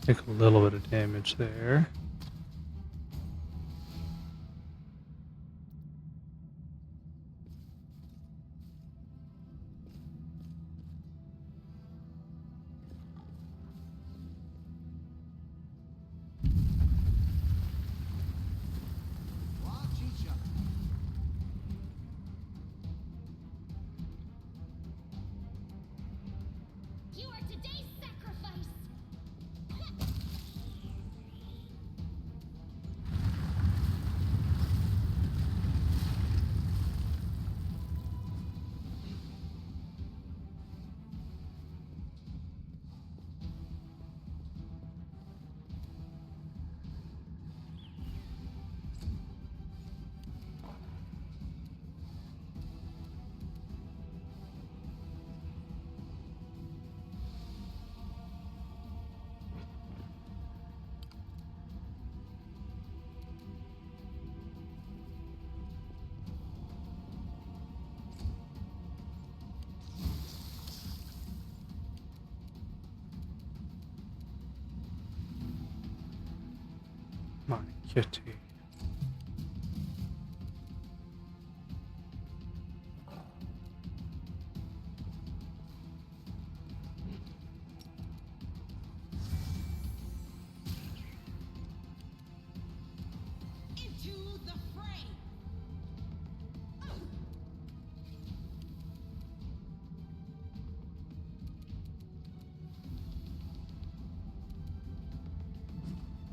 Speaker 1: Take a little bit of damage there.
Speaker 2: Watch each other.
Speaker 9: You are today's sacrifice.
Speaker 1: My kitty.
Speaker 5: Into the fray.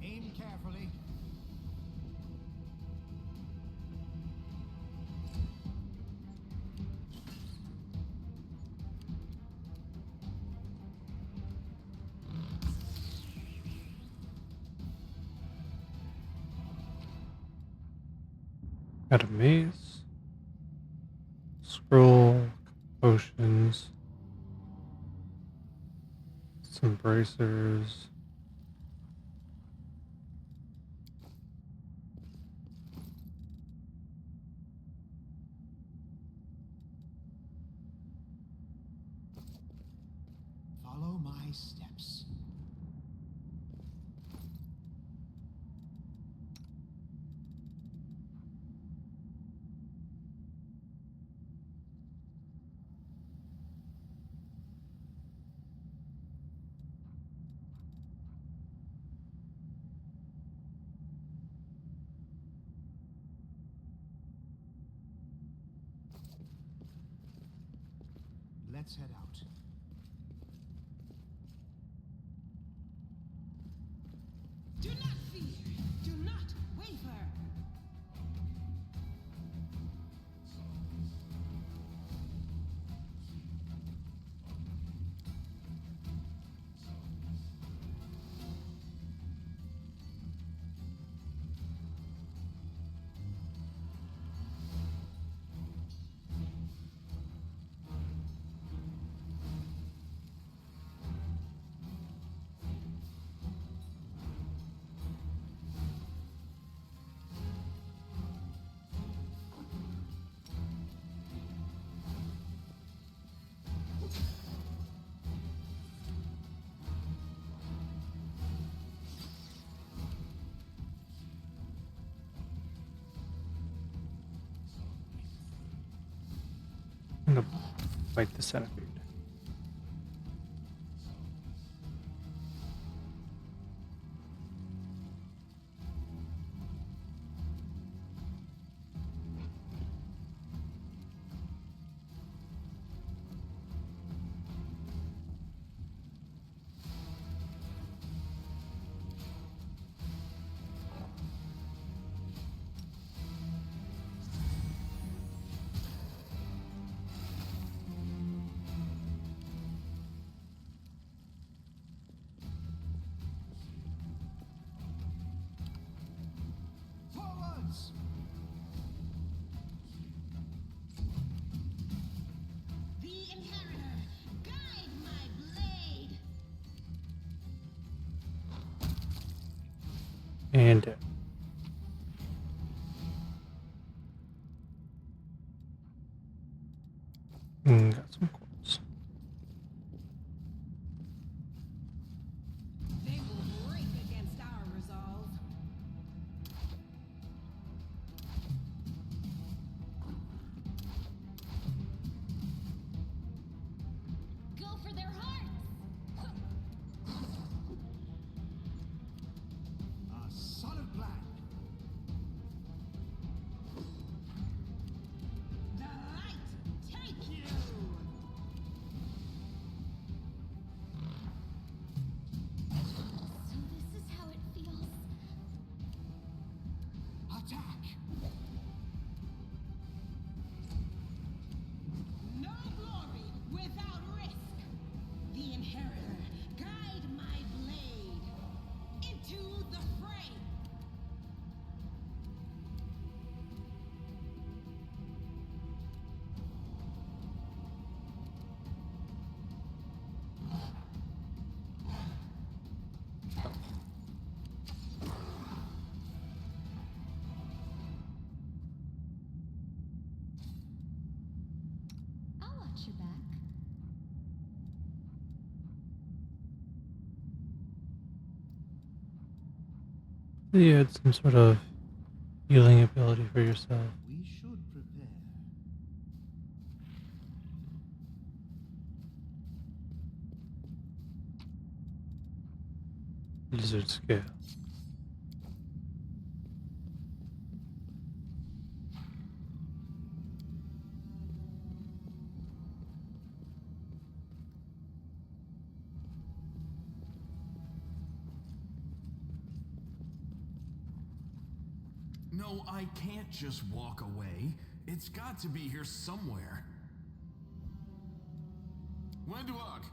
Speaker 2: Aim carefully.
Speaker 1: Got a mace. Scroll. Potions. Some bracers.
Speaker 2: Follow my steps. Let's head out.
Speaker 5: Do not fear. Do not waver.
Speaker 1: fight the centipede.
Speaker 2: Forwards!
Speaker 9: The Inheritor, guide my blade.
Speaker 1: And got some quartz.
Speaker 5: They will break against our resolve.
Speaker 9: Go for their hearts.
Speaker 2: A solid plan.
Speaker 9: The light take you. So this is how it feels.
Speaker 2: Attack!
Speaker 9: No glory without risk. The Inheritor, guide my blade into the fray. I'll watch your back.
Speaker 1: You had some sort of healing ability for yourself.
Speaker 2: We should prepare.
Speaker 1: Lizard scale.
Speaker 10: No, I can't just walk away. It's got to be here somewhere. Wendwalk!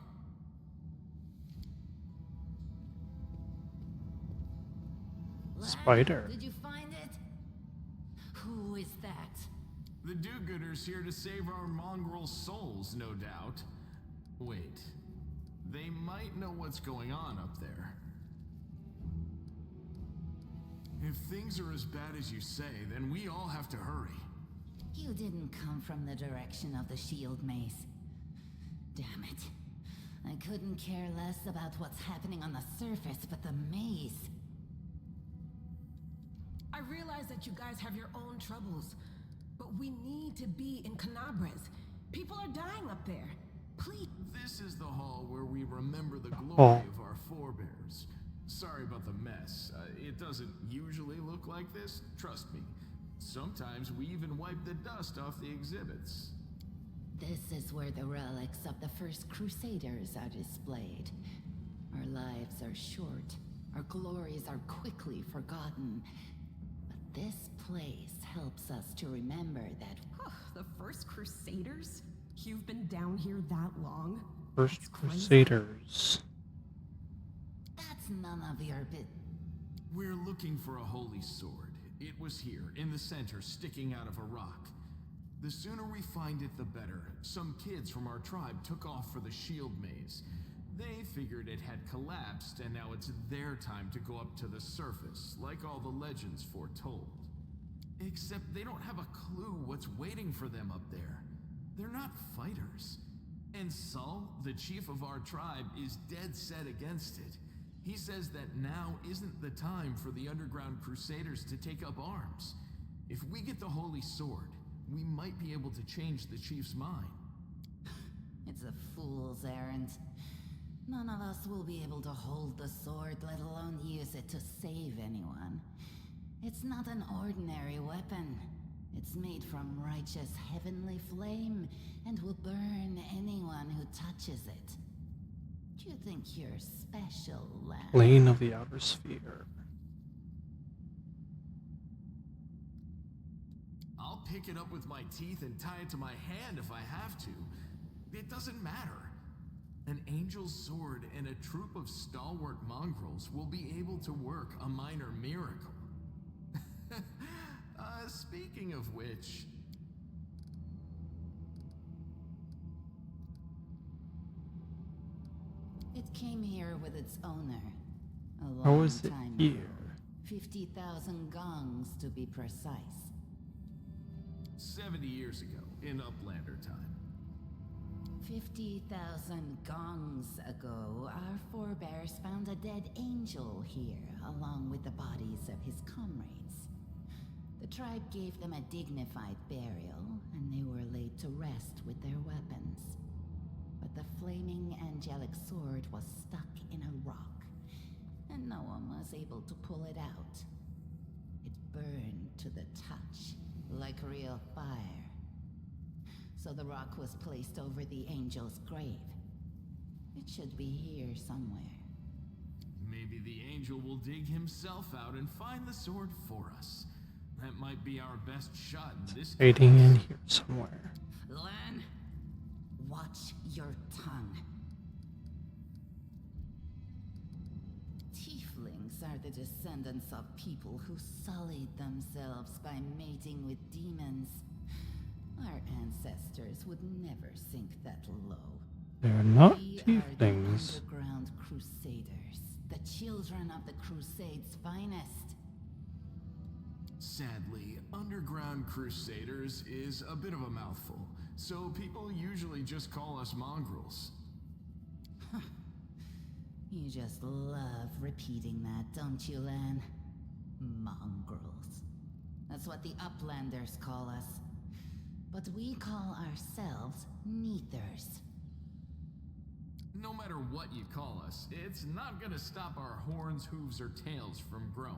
Speaker 1: Spider.
Speaker 11: Did you find it? Who is that?
Speaker 10: The do-gooders here to save our mongrel souls, no doubt. Wait. They might know what's going on up there. If things are as bad as you say, then we all have to hurry.
Speaker 11: You didn't come from the direction of the shield maze. Damn it. I couldn't care less about what's happening on the surface, but the maze.
Speaker 5: I realize that you guys have your own troubles, but we need to be in Canabras. People are dying up there. Please.
Speaker 10: This is the hall where we remember the glory
Speaker 1: Oh.
Speaker 10: of our forebears. Sorry about the mess. It doesn't usually look like this, trust me. Sometimes we even wipe the dust off the exhibits.
Speaker 11: This is where the relics of the first Crusaders are displayed. Our lives are short. Our glories are quickly forgotten. But this place helps us to remember that
Speaker 6: The first Crusaders? You've been down here that long?
Speaker 1: First
Speaker 6: That's crazy.
Speaker 1: Crusaders.
Speaker 11: that's none of your bit.
Speaker 10: We're looking for a holy sword. It was here, in the center, sticking out of a rock. The sooner we find it, the better. Some kids from our tribe took off for the shield maze. They figured it had collapsed, and now it's their time to go up to the surface, like all the legends foretold. Except they don't have a clue what's waiting for them up there. They're not fighters. And Saul, the chief of our tribe, is dead set against it. He says that now isn't the time for the underground crusaders to take up arms. If we get the holy sword, we might be able to change the chief's mind.
Speaker 11: It's a fool's errand. None of us will be able to hold the sword, let alone use it to save anyone. It's not an ordinary weapon. It's made from righteous heavenly flame and will burn anyone who touches it. Do you think you're special, lad?
Speaker 1: Plane of the outer sphere.
Speaker 10: I'll pick it up with my teeth and tie it to my hand if I have to. It doesn't matter. An angel's sword and a troop of stalwart mongrels will be able to work a minor miracle. Speaking of which...
Speaker 11: It came here with its owner. A
Speaker 1: How
Speaker 11: long
Speaker 1: is it
Speaker 11: time
Speaker 1: here?
Speaker 11: ago. 50,000 gongs to be precise.
Speaker 10: 70 years ago, in Uplander time.
Speaker 11: 50,000 gongs ago, our forebears found a dead angel here, along with the bodies of his comrades. The tribe gave them a dignified burial, and they were laid to rest with their weapons. But the flaming angelic sword was stuck in a rock, and no one was able to pull it out. It burned to the touch, like real fire. So the rock was placed over the angel's grave. It should be here somewhere.
Speaker 10: Maybe the angel will dig himself out and find the sword for us. That might be our best shot in this
Speaker 1: Hiding
Speaker 10: case.
Speaker 1: in here somewhere.
Speaker 11: Lan, watch your tongue. Tieflings are the descendants of people who sullied themselves by mating with demons. Our ancestors would never sink that low.
Speaker 1: They're not
Speaker 11: We are
Speaker 1: tieflings.
Speaker 11: the underground crusaders, the children of the Crusade's finest.
Speaker 10: Sadly, underground crusaders is a bit of a mouthful, so people usually just call us mongrels.
Speaker 11: You just love repeating that, don't you, Lan? Mongrels. That's what the Uplanders call us. But we call ourselves Neathers.
Speaker 10: No matter what you call us, it's not gonna stop our horns, hooves, or tails from growing.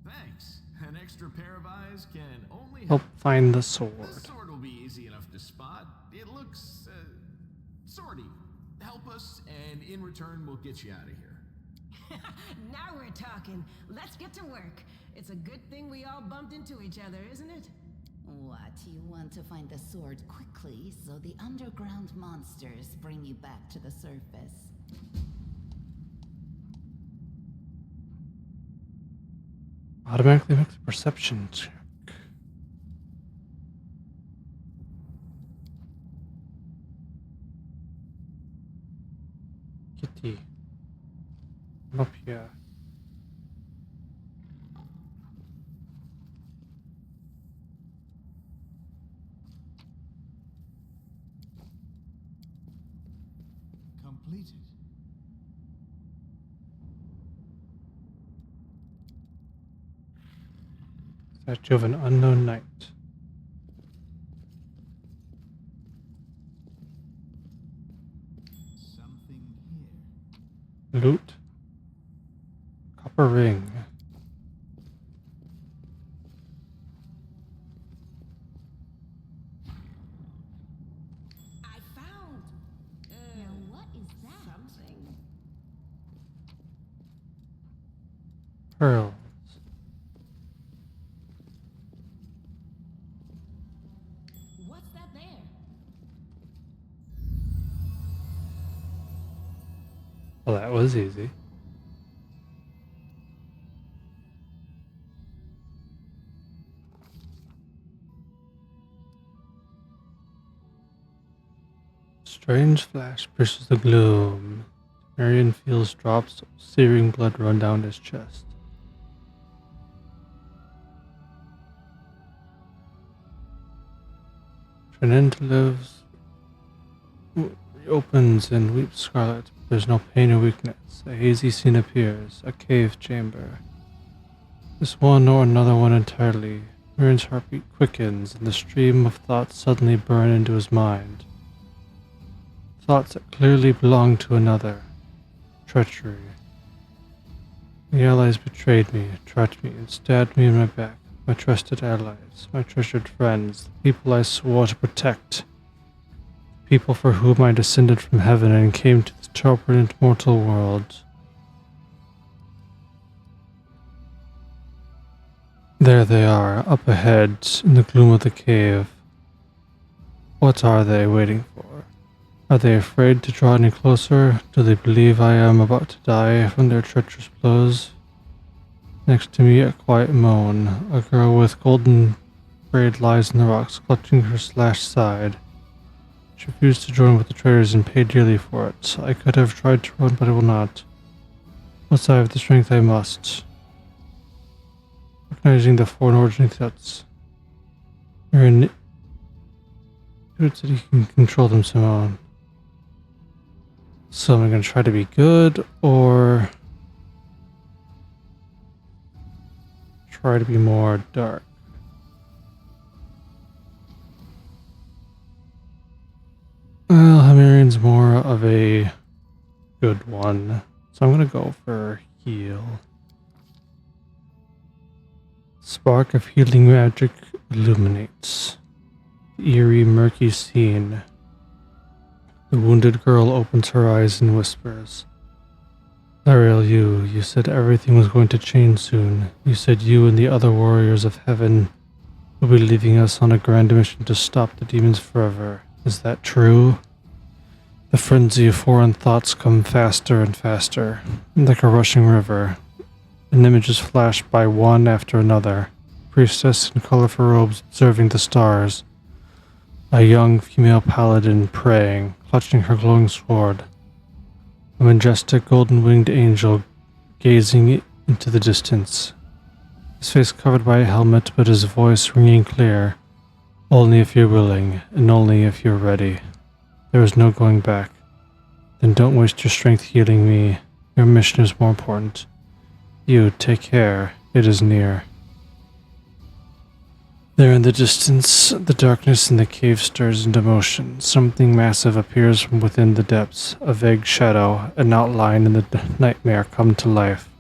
Speaker 10: Thanks. An extra pair of eyes can only
Speaker 1: Help find the
Speaker 10: The
Speaker 1: sword.
Speaker 10: sword will be easy enough to spot. It looks, sorty. Help us, and in return, we'll get you out of here.
Speaker 5: Now we're talking. Let's get to work. It's a good thing we all bumped into each other, isn't it?
Speaker 11: What, you want to find the sword quickly so the underground monsters bring you back to the surface?
Speaker 1: Automatically makes a perception check. Kitty. I'm up here.
Speaker 2: Completed.
Speaker 1: Statue of an unknown knight.
Speaker 2: Something here.
Speaker 1: Loot. Copper ring.
Speaker 5: I found.
Speaker 9: Now what is that?
Speaker 5: Something.
Speaker 1: Pearls.
Speaker 5: What's that there?
Speaker 1: Well, that was easy. Strange flash pierces the gloom. Marion feels drops of searing blood run down his chest. Trenent reopens and weeps scarlet. There's no pain or weakness. A hazy scene appears, a cave chamber. This one or another one entirely. Marion's heartbeat quickens, and the stream of thoughts suddenly burn into his mind. thoughts that clearly belonged to another. Treachery. The allies betrayed me, trapped me, and stabbed me in my back. My trusted allies, my treasured friends, the people I swore to protect. People for whom I descended from heaven and came to this turbulent mortal world. There they are, up ahead, in the gloom of the cave. What are they waiting for? Are they afraid to draw any closer? Do they believe I am about to die from their treacherous blows? Next to me, a quiet moan. A girl with golden braid lies in the rocks, clutching her slashed side. She refused to join with the traitors and paid dearly for it. I could have tried to run, but I will not. Once I have the strength, I must. Recognizing the foreign origin threats. You're in it that he can control them somehow. So am I going to try to be good, or try to be more dark? Well, Hamarion's more of a good one, so I'm going to go for heal. Spark of healing magic illuminates the eerie, murky scene. The wounded girl opens her eyes and whispers, Lariel, you said everything was going to change soon. You said you and the other warriors of heaven will be leaving us on a grand mission to stop the demons forever. Is that true? The frenzy of foreign thoughts come faster and faster, like a rushing river, and images flash by one after another. Priestess in colorful robes observing the stars. A young female paladin praying, clutching her glowing sword. A majestic golden-winged angel gazing into the distance. His face covered by a helmet, but his voice ringing clear. Only if you're willing, and only if you're ready. There is no going back. Then don't waste your strength healing me. Your mission is more important. You, take care. It is near. There in the distance, the darkness in the cave stirs into motion. Something massive appears from within the depths. A vague shadow, an outline in the nightmare come to life.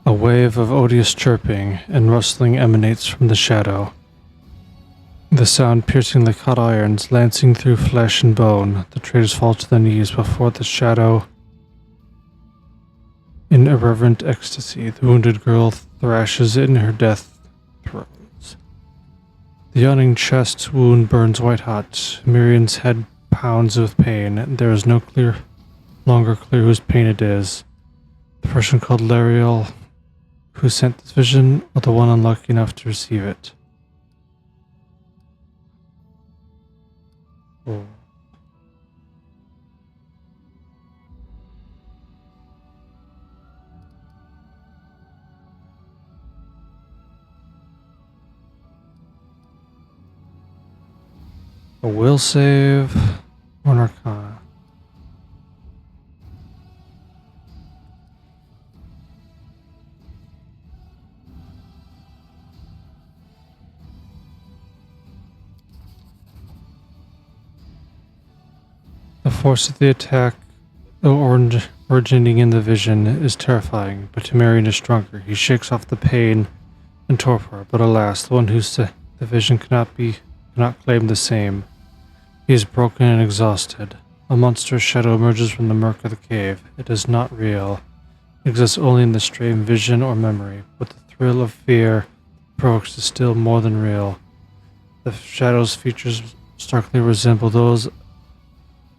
Speaker 1: A wave of odious chirping and rustling emanates from the shadow. The sound piercing like hot irons, lancing through flesh and bone. The traitors fall to their knees before the shadow. In irreverent ecstasy, the wounded girl thrashes in her death throes. The yawning chest wound burns white hot. Marion's head pounds with pain. There is no longer clear whose pain it is. The person called Lariel, who sent this vision, or the one unlucky enough to receive it. Oh. A will save, one arcana. The force of the attack, though originating in the vision, is terrifying, but Tamarian is stronger. He shakes off the pain and torpor, but alas, the one who said the vision cannot claim the same. He is broken and exhausted. A monstrous shadow emerges from the murk of the cave. It is not real. It exists only in the strange vision or memory, but the thrill of fear provokes is still more than real. The shadow's features starkly resemble those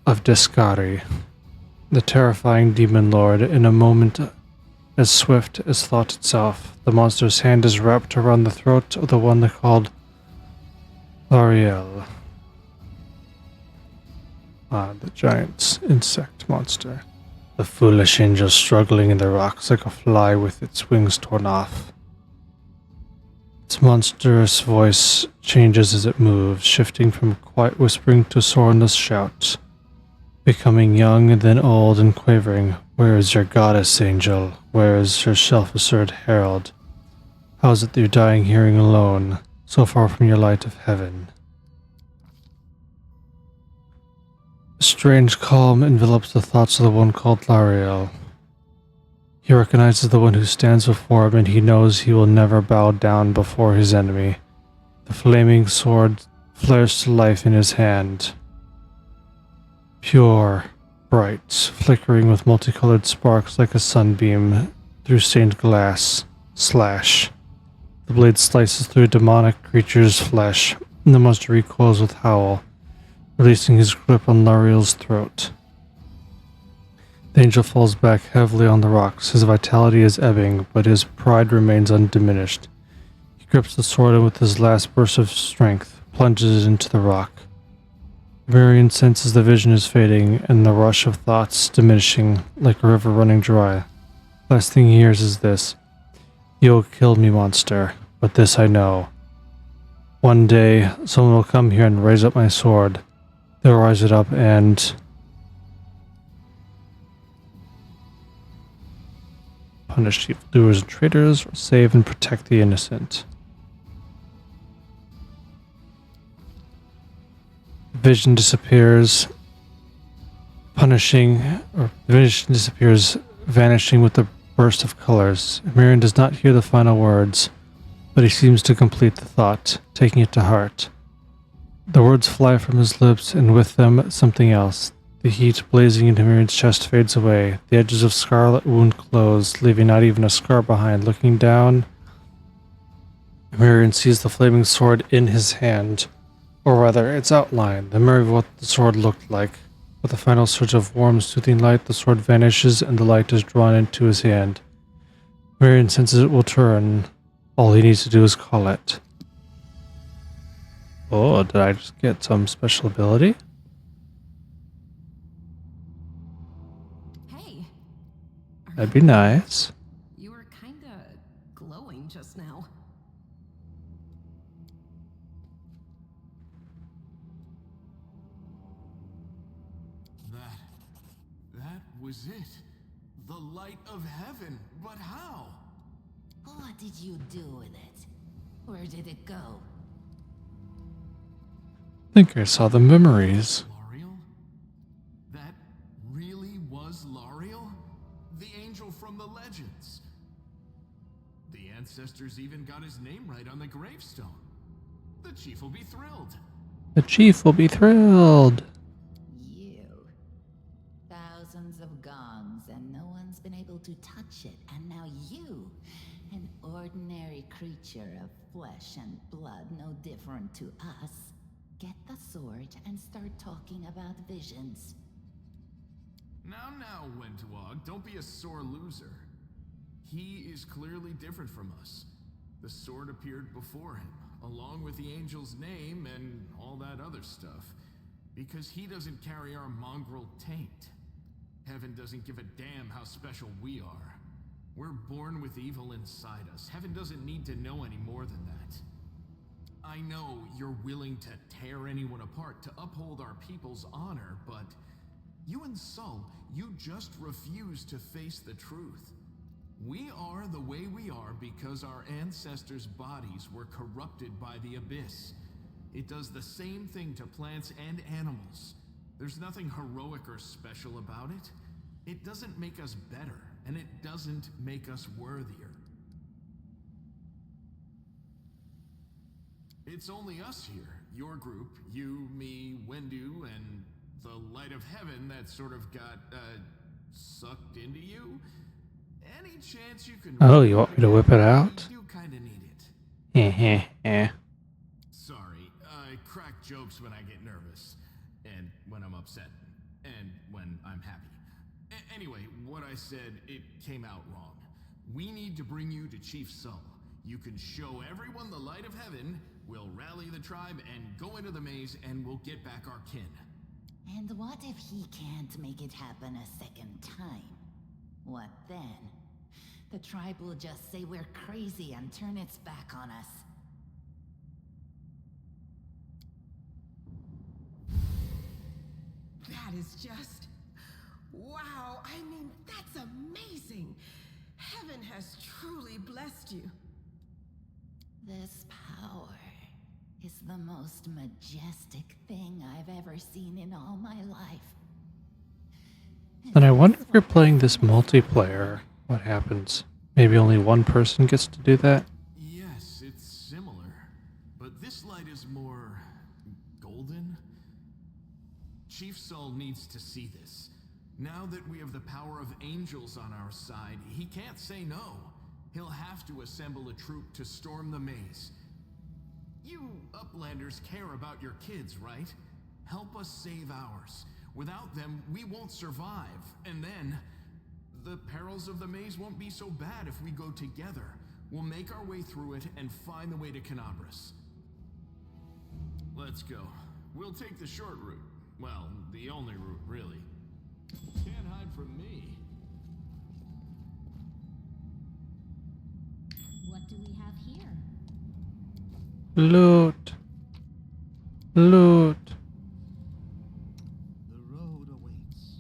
Speaker 1: of Descari, the terrifying demon lord. In a moment as swift as thought itself, the monster's hand is wrapped around the throat of the one called Lariel. The giant insect monster. The foolish angel struggling in the rocks like a fly with its wings torn off. Its monstrous voice changes as it moves, shifting from quiet whispering to sonorous shout. Becoming young and then old and quavering. Where is your goddess, angel? Where is your self-asserted herald? How is it that you're dying hearing alone, so far from your light of heaven? A strange calm envelops the thoughts of the one called Lariel. He recognizes the one who stands before him, and he knows he will never bow down before his enemy. The flaming sword flares to life in his hand. Pure, bright, flickering with multicolored sparks like a sunbeam through stained glass. Slash. The blade slices through a demonic creature's flesh, and the monster recoils with howl, releasing his grip on Lariel's throat. The angel falls back heavily on the rocks. His vitality is ebbing, but his pride remains undiminished. He grips the sword and with his last burst of strength, plunges it into the rock. Marion senses the vision is fading and the rush of thoughts diminishing like a river running dry. Last thing he hears is this. "You'll kill me, monster, but this I know. One day, someone will come here and raise up my sword. They'll rise it up and..." "Punish evildoers and traitors, or save and protect the innocent." The vision disappears, vanishing with a burst of colors. Miriam does not hear the final words, but he seems to complete the thought, taking it to heart. The words fly from his lips, and with them something else. The heat blazing into Miriam's chest fades away. The edges of scarlet wound close, leaving not even a scar behind. Looking down, Miriam sees the flaming sword in his hand, or rather, its outline, the memory of what the sword looked like. With a final surge of warm, soothing light, the sword vanishes and the light is drawn into his hand. Miriam senses it will turn. All he needs to do is call it. Oh, did I just get some special ability?
Speaker 6: Hey.
Speaker 1: That'd be nice.
Speaker 6: You were kinda glowing just now.
Speaker 10: That was it. The light of heaven. But how?
Speaker 11: What did you do with it? Where did it go?
Speaker 1: I think I saw the memories.
Speaker 10: Lariel? That really was Lariel? The angel from the legends. The ancestors even got his name right on the gravestone. The chief will be thrilled.
Speaker 1: The chief will be thrilled.
Speaker 11: You. Thousands of gongs and no one's been able to touch it. And now you, an ordinary creature of flesh and blood, no different to us, get the sword and start talking about visions.
Speaker 10: Now, Wentawag, don't be a sore loser. He is clearly different from us. The sword appeared before him, along with the angel's name and all that other stuff, because he doesn't carry our mongrel taint. Heaven doesn't give a damn how special we are. We're born with evil inside us. Heaven doesn't need to know any more than that. I know you're willing to tear anyone apart to uphold our people's honor, but you and Sol, you just refuse to face the truth. We are the way we are because our ancestors' bodies were corrupted by the abyss. It does the same thing to plants and animals. There's nothing heroic or special about it. It doesn't make us better, and it doesn't make us worthier. It's only us here, your group, you, me, Wendu, and the light of heaven that sort of got, sucked into you. Any chance you can...
Speaker 1: Oh, you want me to whip it out?
Speaker 10: You kinda need it.
Speaker 1: Heh.
Speaker 10: Sorry, I crack jokes when I get nervous, and when I'm upset, and when I'm happy. Anyway, what I said, it came out wrong. We need to bring you to Chief Sol. You can show everyone the light of heaven, we'll rally the tribe and go into the maze, and we'll get back our kin.
Speaker 11: And what if he can't make it happen a second time? What then? The tribe will just say we're crazy and turn its back on us.
Speaker 5: That is just... wow, I mean, that's amazing. Heaven has truly blessed you.
Speaker 11: This power, is the most majestic thing I've ever seen in all my life.
Speaker 1: And I wonder if you're playing this multiplayer, what happens? Maybe only one person gets to do that?
Speaker 10: Yes, it's similar, but this light is more golden. Chief Saul needs to see this. Now that we have the power of angels on our side, he can't say no. He'll have to assemble a troop to storm the maze. You Uplanders care about your kids, right? Help us save ours. Without them, we won't survive. And then, the perils of the maze won't be so bad if we go together. We'll make our way through it and find the way to Canabras. Let's go. We'll take the short route. Well, the only route, really. Can't hide from me.
Speaker 9: What do we have here?
Speaker 1: Loot. Loot.
Speaker 2: The road awaits.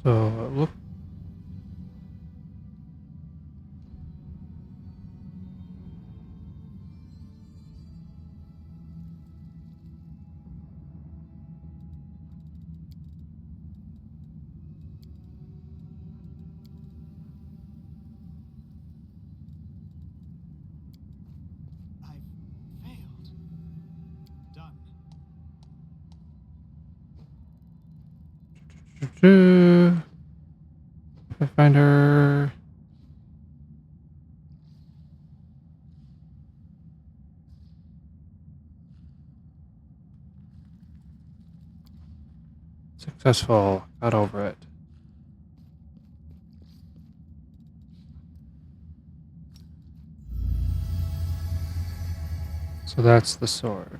Speaker 1: So, look.
Speaker 2: I've failed. Done.
Speaker 1: Pathfinder. Successful. Got over it. So that's the sword.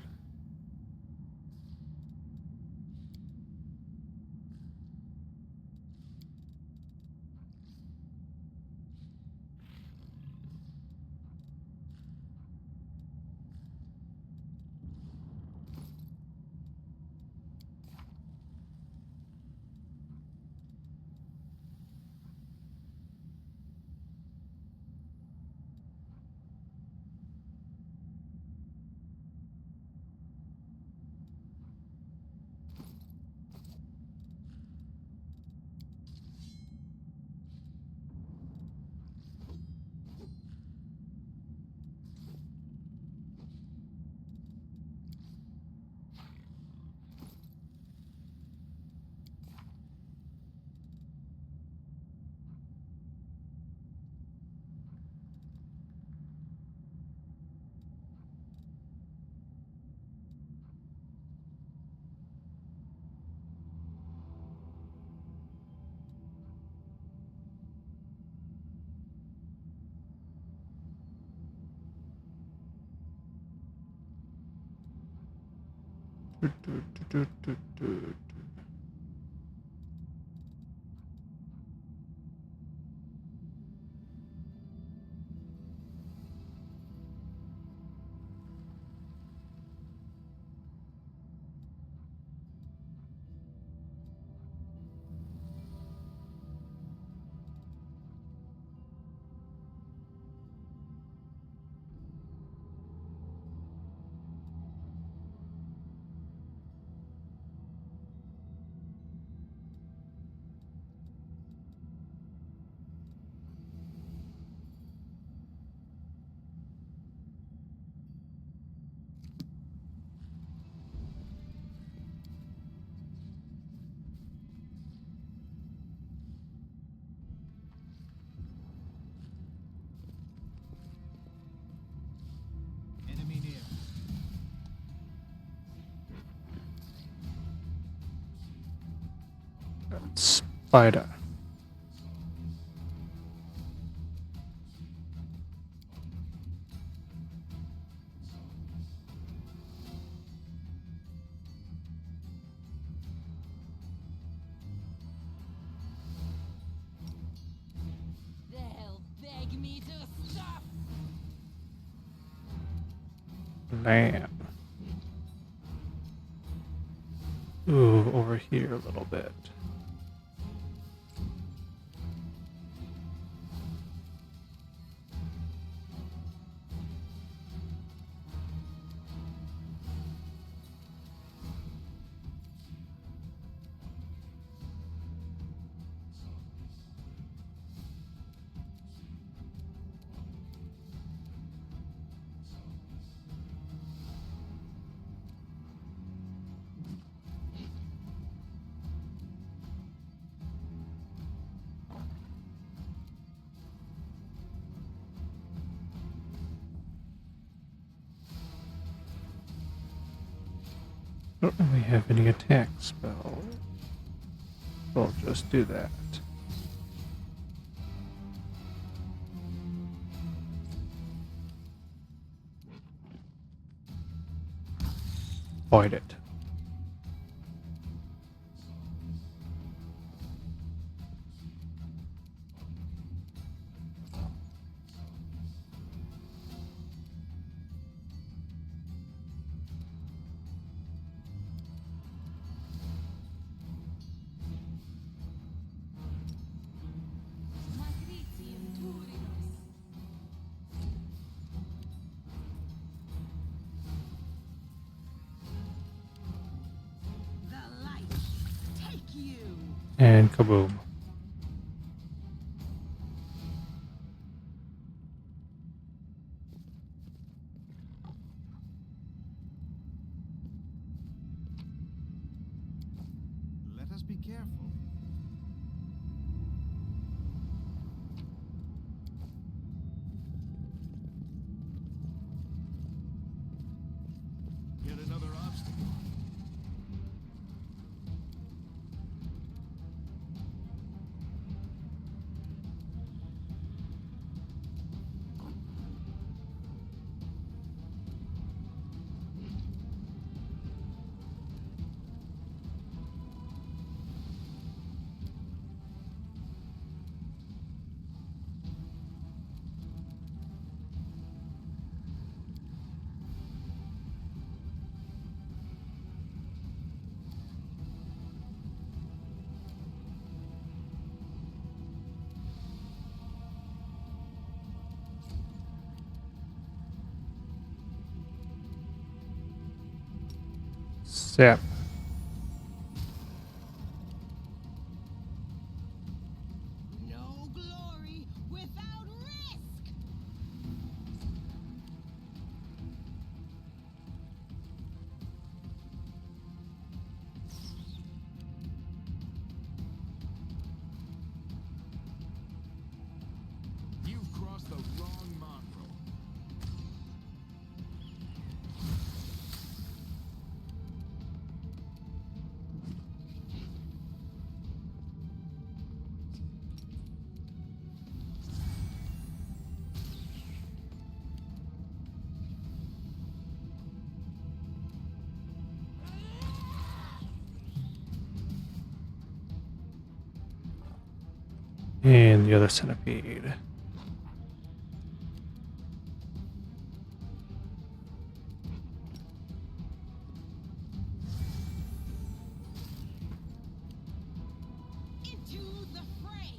Speaker 2: Enemy near.
Speaker 1: Spider.
Speaker 9: They'll beg me to stop.
Speaker 1: Man. move over here a little bit. Don't really have any attack spell. We'll just do that. Void it.
Speaker 5: The light, take you.
Speaker 1: And kaboom.
Speaker 2: Let us be careful. Yet another obstacle.
Speaker 1: Zap.
Speaker 5: No glory without risk.
Speaker 10: You've crossed the wrong mongrel.
Speaker 1: And the other centipede.
Speaker 5: Into the fray.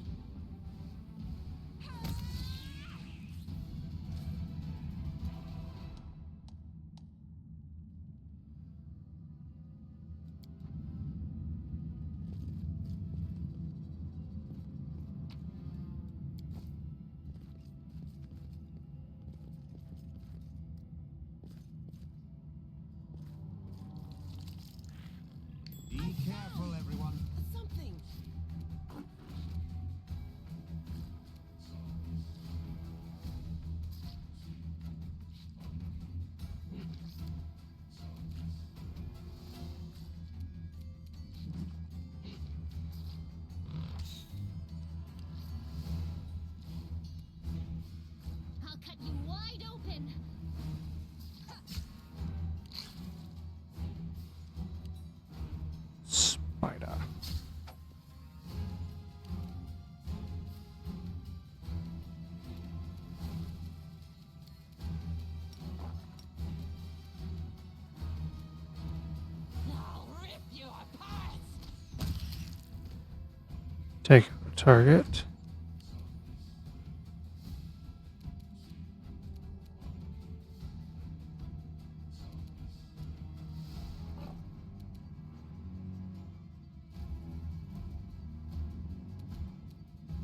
Speaker 1: Take out a target.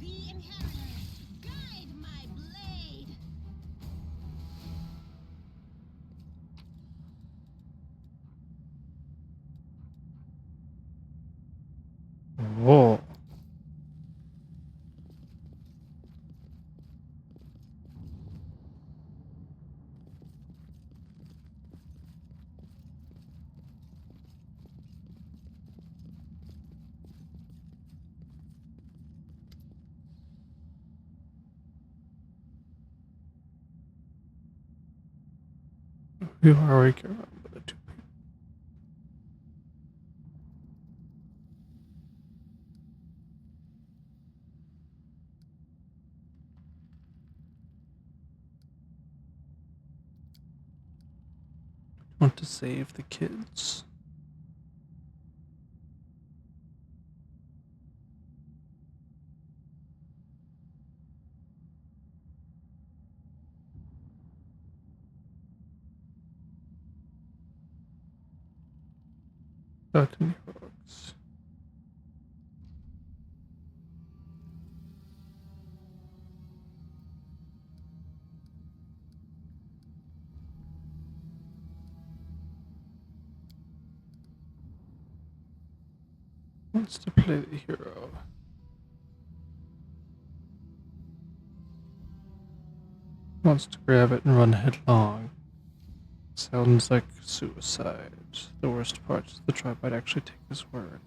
Speaker 9: The inheritor, guide my blade.
Speaker 1: Whoa. Who are we? Can't remember the two people. Want to save the kids. Certain heroes. Wants to play the hero. Wants to grab it and run headlong. Sounds like suicide. The worst part is the tribe might actually take his word.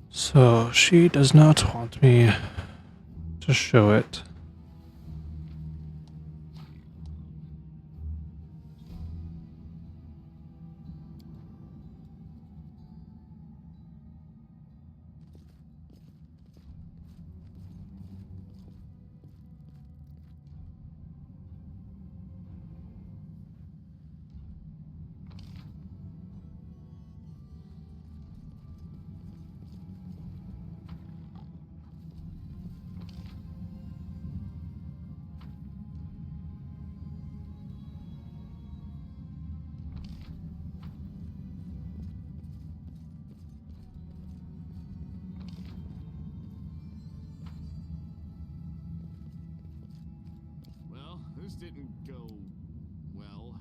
Speaker 1: So she does not want me to show it.
Speaker 10: Well, this didn't go well.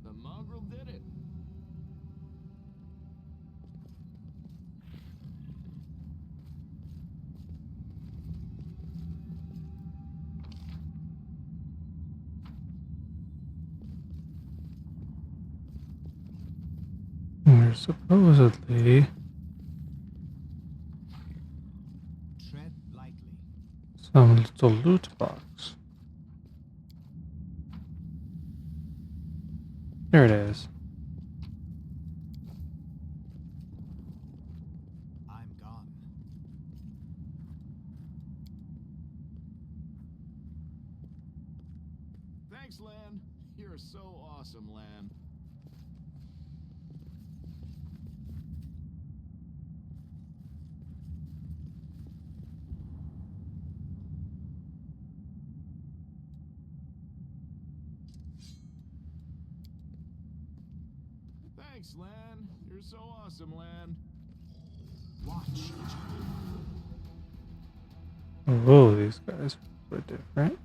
Speaker 10: The mongrel did it.
Speaker 1: There's supposedly
Speaker 2: Tread lightly.
Speaker 1: some little loot box. There it is.
Speaker 2: I'm gone.
Speaker 10: Thanks, Lan. You're so awesome, Lan. Thanks, Lan. You're so awesome, Lan.
Speaker 2: Watch.
Speaker 1: Whoa, these guys are different.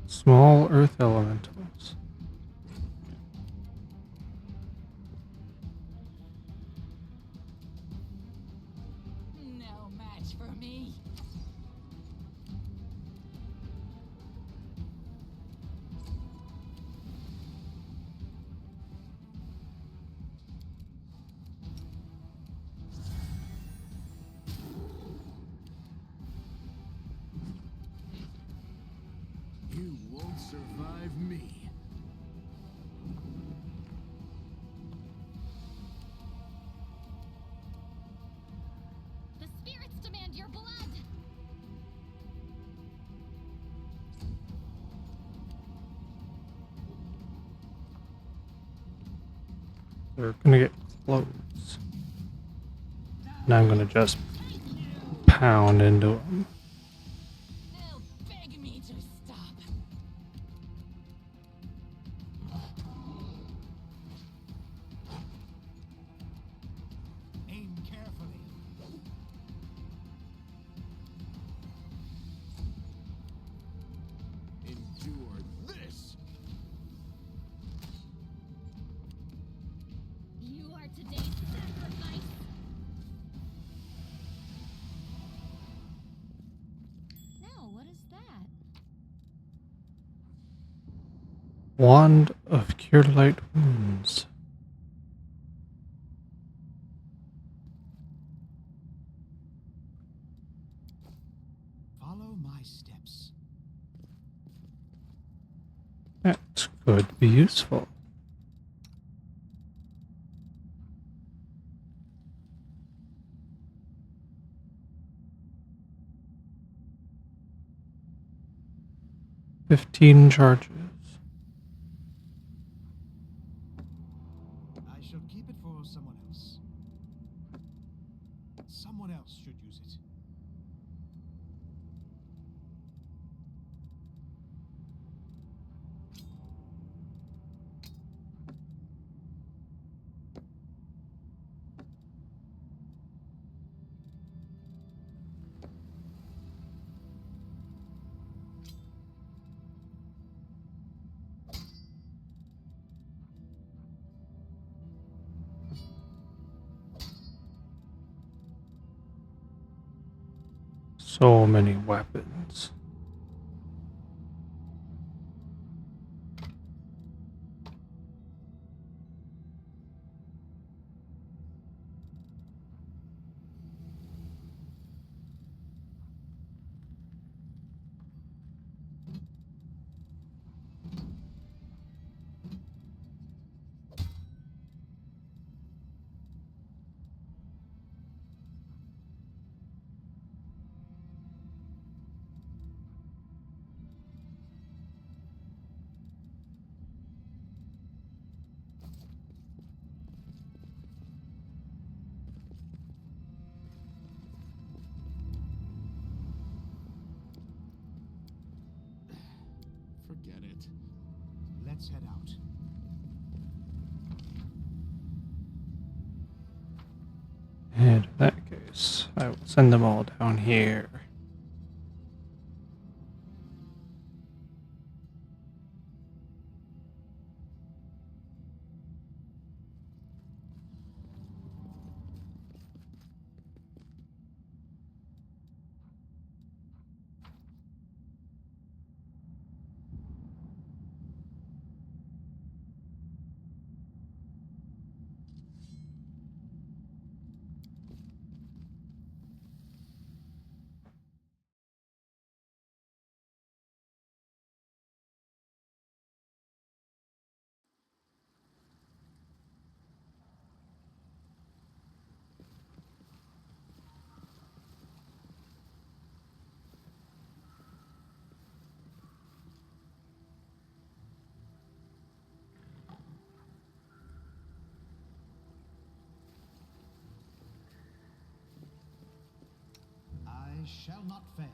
Speaker 1: Small earth elementals.
Speaker 9: No match for me.
Speaker 10: You won't survive me.
Speaker 9: The spirits demand your blood.
Speaker 1: They're gonna get close. And I'm gonna just pound into them.
Speaker 9: They'll beg me to stop.
Speaker 2: Aim carefully.
Speaker 10: Endure this!
Speaker 9: You are today's sacrifice. No, what is that?
Speaker 1: Wand of Cure Light Wounds.
Speaker 2: Follow my steps.
Speaker 1: That could be useful. "15 charges.
Speaker 2: I shall keep it for someone else. Someone else should use it.
Speaker 1: So many weapons.
Speaker 10: Forget it.
Speaker 2: Let's head out.
Speaker 1: And in that case, I will send them all down here.
Speaker 2: I shall not fail.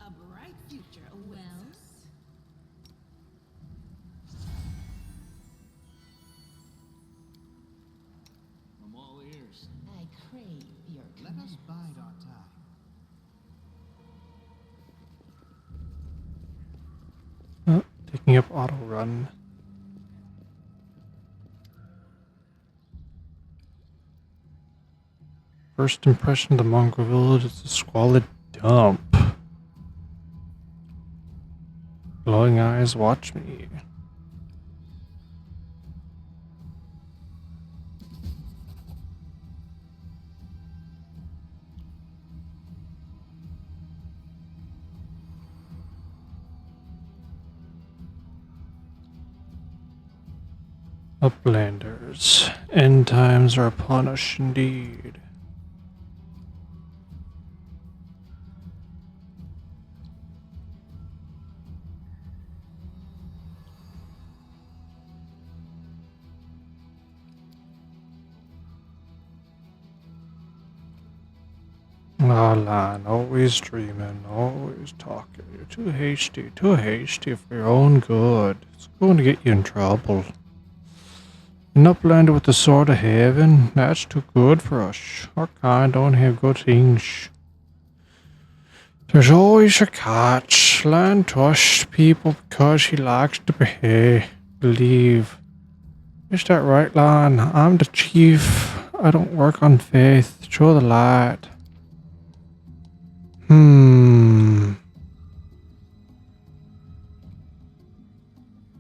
Speaker 5: A bright future awaits us.
Speaker 10: I'm all ears.
Speaker 11: I crave your
Speaker 2: Let us
Speaker 11: commands.
Speaker 2: bide our time.
Speaker 1: Taking up auto run. First impression of the mongrel village is a squalid dump. Glowing eyes watch me. Uplanders. End times are upon us indeed. Oh, Lan, always dreaming, always talking. You're too hasty for your own good. It's going to get you in trouble. You're not blended with the sword of heaven. That's too good for us. Our kind don't have good things. There's always a catch. Lan trusts people because he likes to believe. Is that right, Lan? I'm the chief. I don't work on faith. Show the light.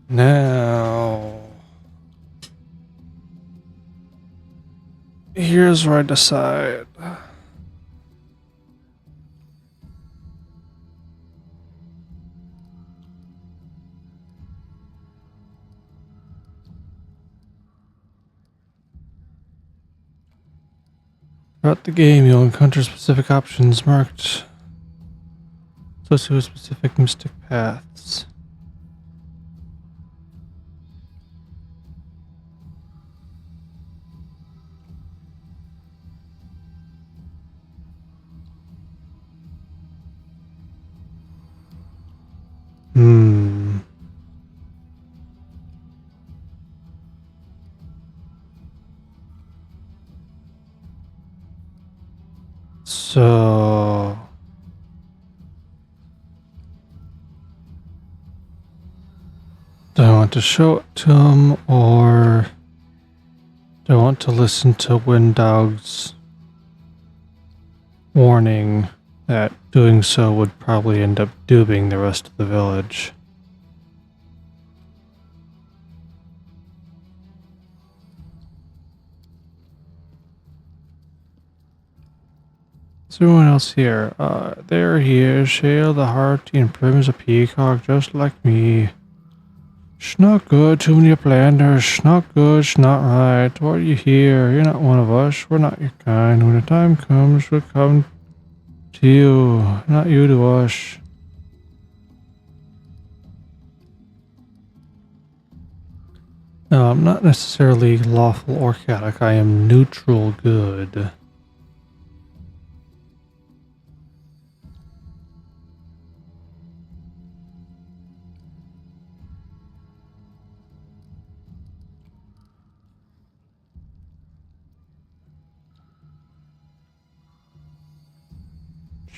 Speaker 1: Now, here's where I decide. Throughout the game, you'll encounter specific options marked associated with specific mystic paths. So, do I want to show it to him, or do I want to listen to Windog's warning that doing so would probably end up dooming the rest of the village? Is everyone else here? There he is, Shale the Hearty and Prim as a peacock, just like me. It's not good, too many blenders. It's not good, it's not right. Why are you here? You're not one of us. We're not your kind. When the time comes, we'll come to you, not you to us. No, I'm not necessarily lawful or chaotic. I am neutral good.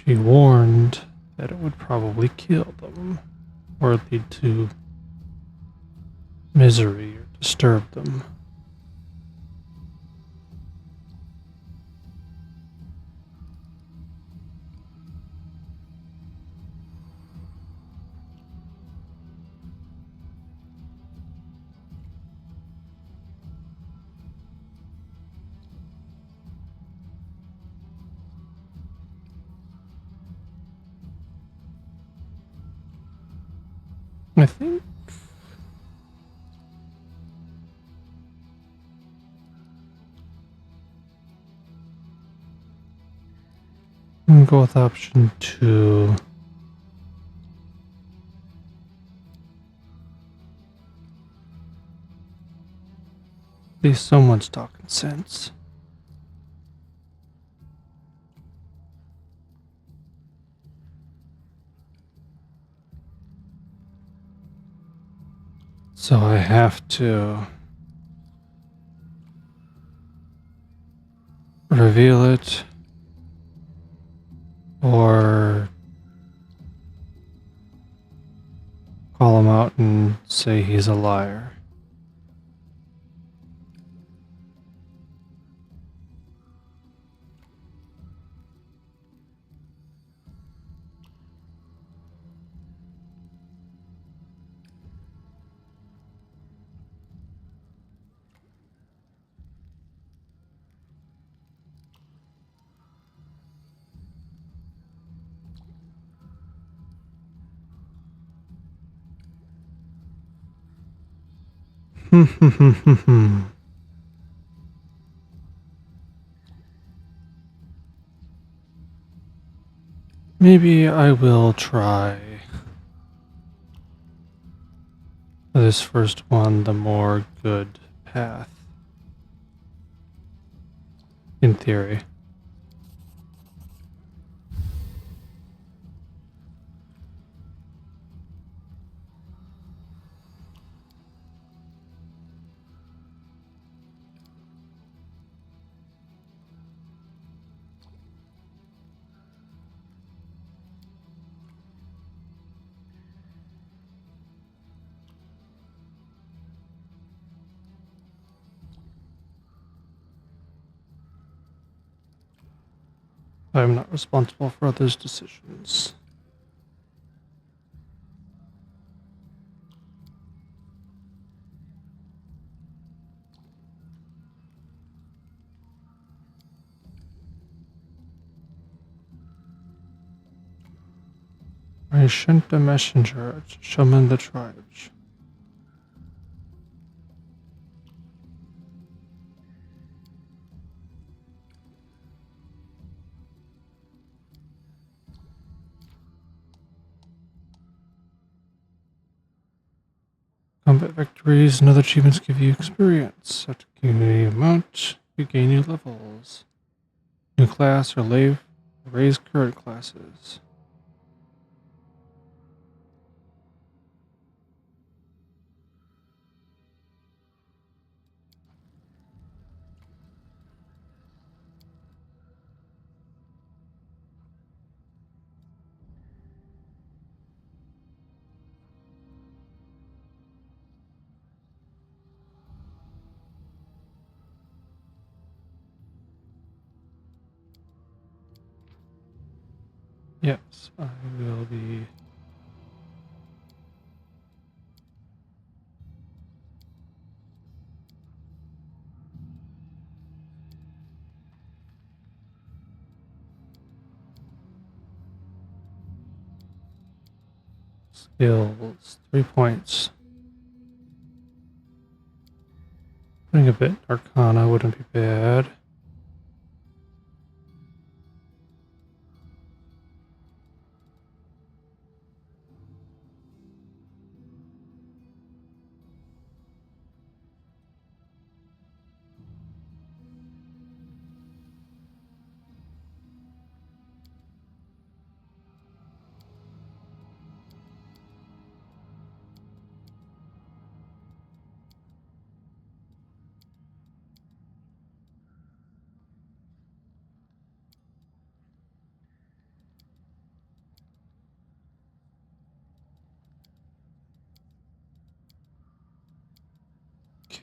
Speaker 1: She warned that it would probably kill them, or lead to misery or disturb them. I think I'm gonna go with option 2. At least someone's talking sense. So I have to reveal it or call him out and say he's a liar. Maybe I will try this first one, the more good path. In theory. I am not responsible for others' decisions. I sent a messenger to summon the tribes. Combat victories and other achievements give you experience. After accumulating amount, you gain new levels. New class or raise current classes. Yes, I will be. Skills, 3 points. Putting a bit in Arcana wouldn't be bad.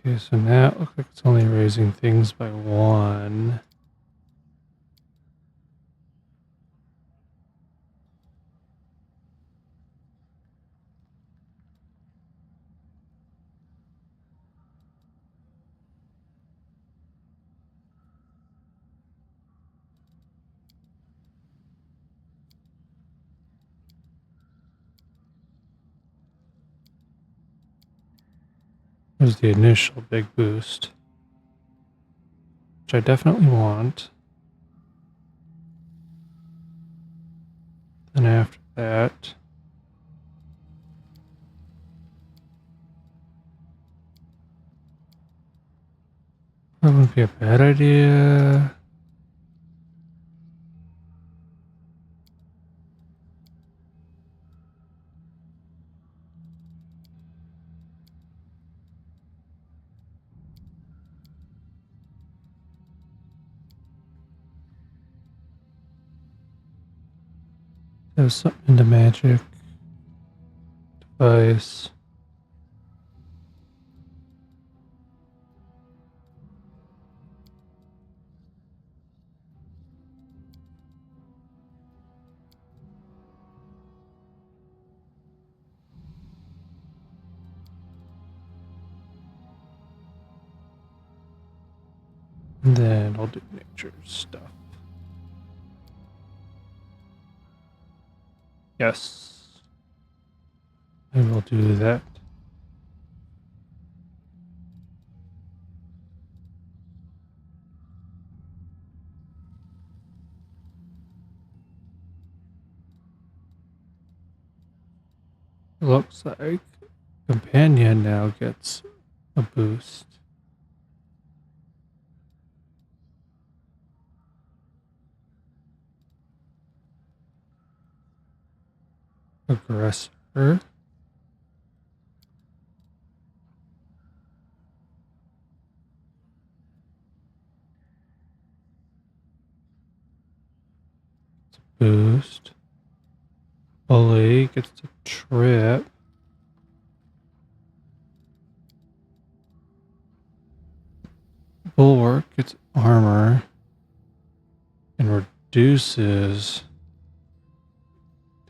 Speaker 1: Okay, so now it looks like it's only raising things by 1. There's the initial big boost, which I definitely want. Then after that, that wouldn't be a bad idea. There's something into magic. Device. And then I'll do nature stuff. Yes. I will do that. Looks like Companion now gets a boost. Aggressor. Boost. Bully gets a trip. Bulwark gets armor. And reduces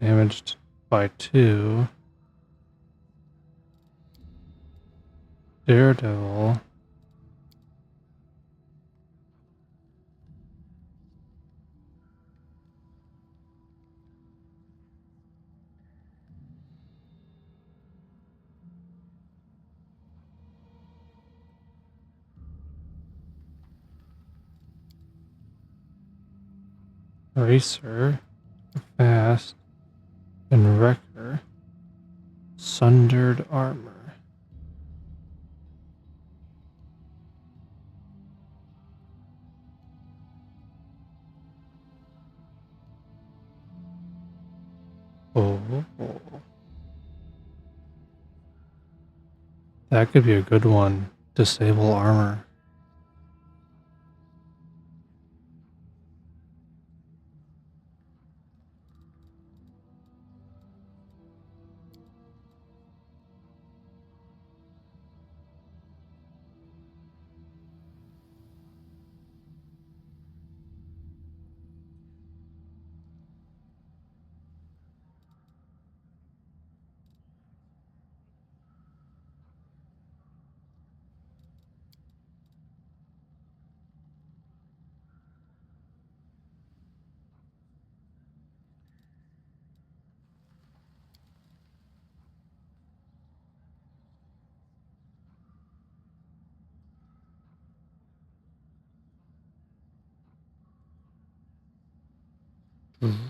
Speaker 1: damage by 2. Daredevil. Racer, Fast, and Wrecker, Sundered Armor. Oh, that could be a good one. Disable armor.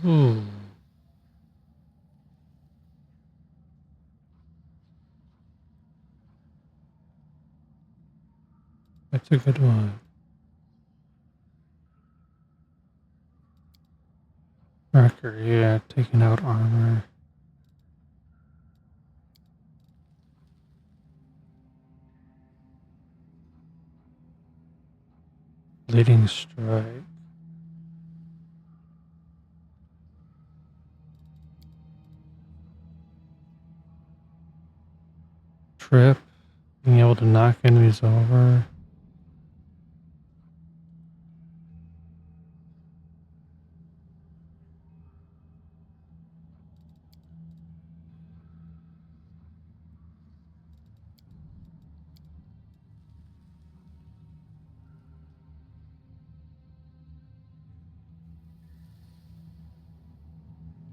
Speaker 1: Ooh. That's a good one. Wrecker, yeah, taking out armor. Bleeding Strike. Trip, being able to knock enemies over.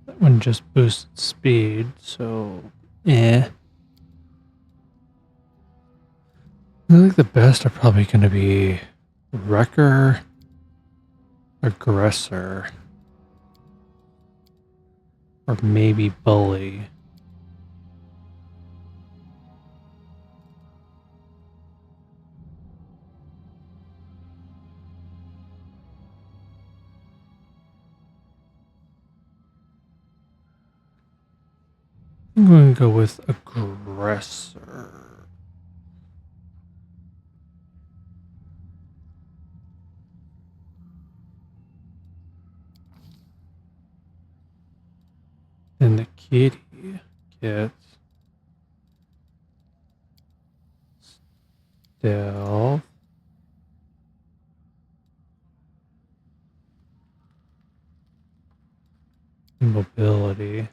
Speaker 1: That one just boosts speed, so I think the best are probably going to be Wrecker, Aggressor, or maybe Bully. I'm going to go with Aggressor. Then the kitty gets Stealth, Mobility.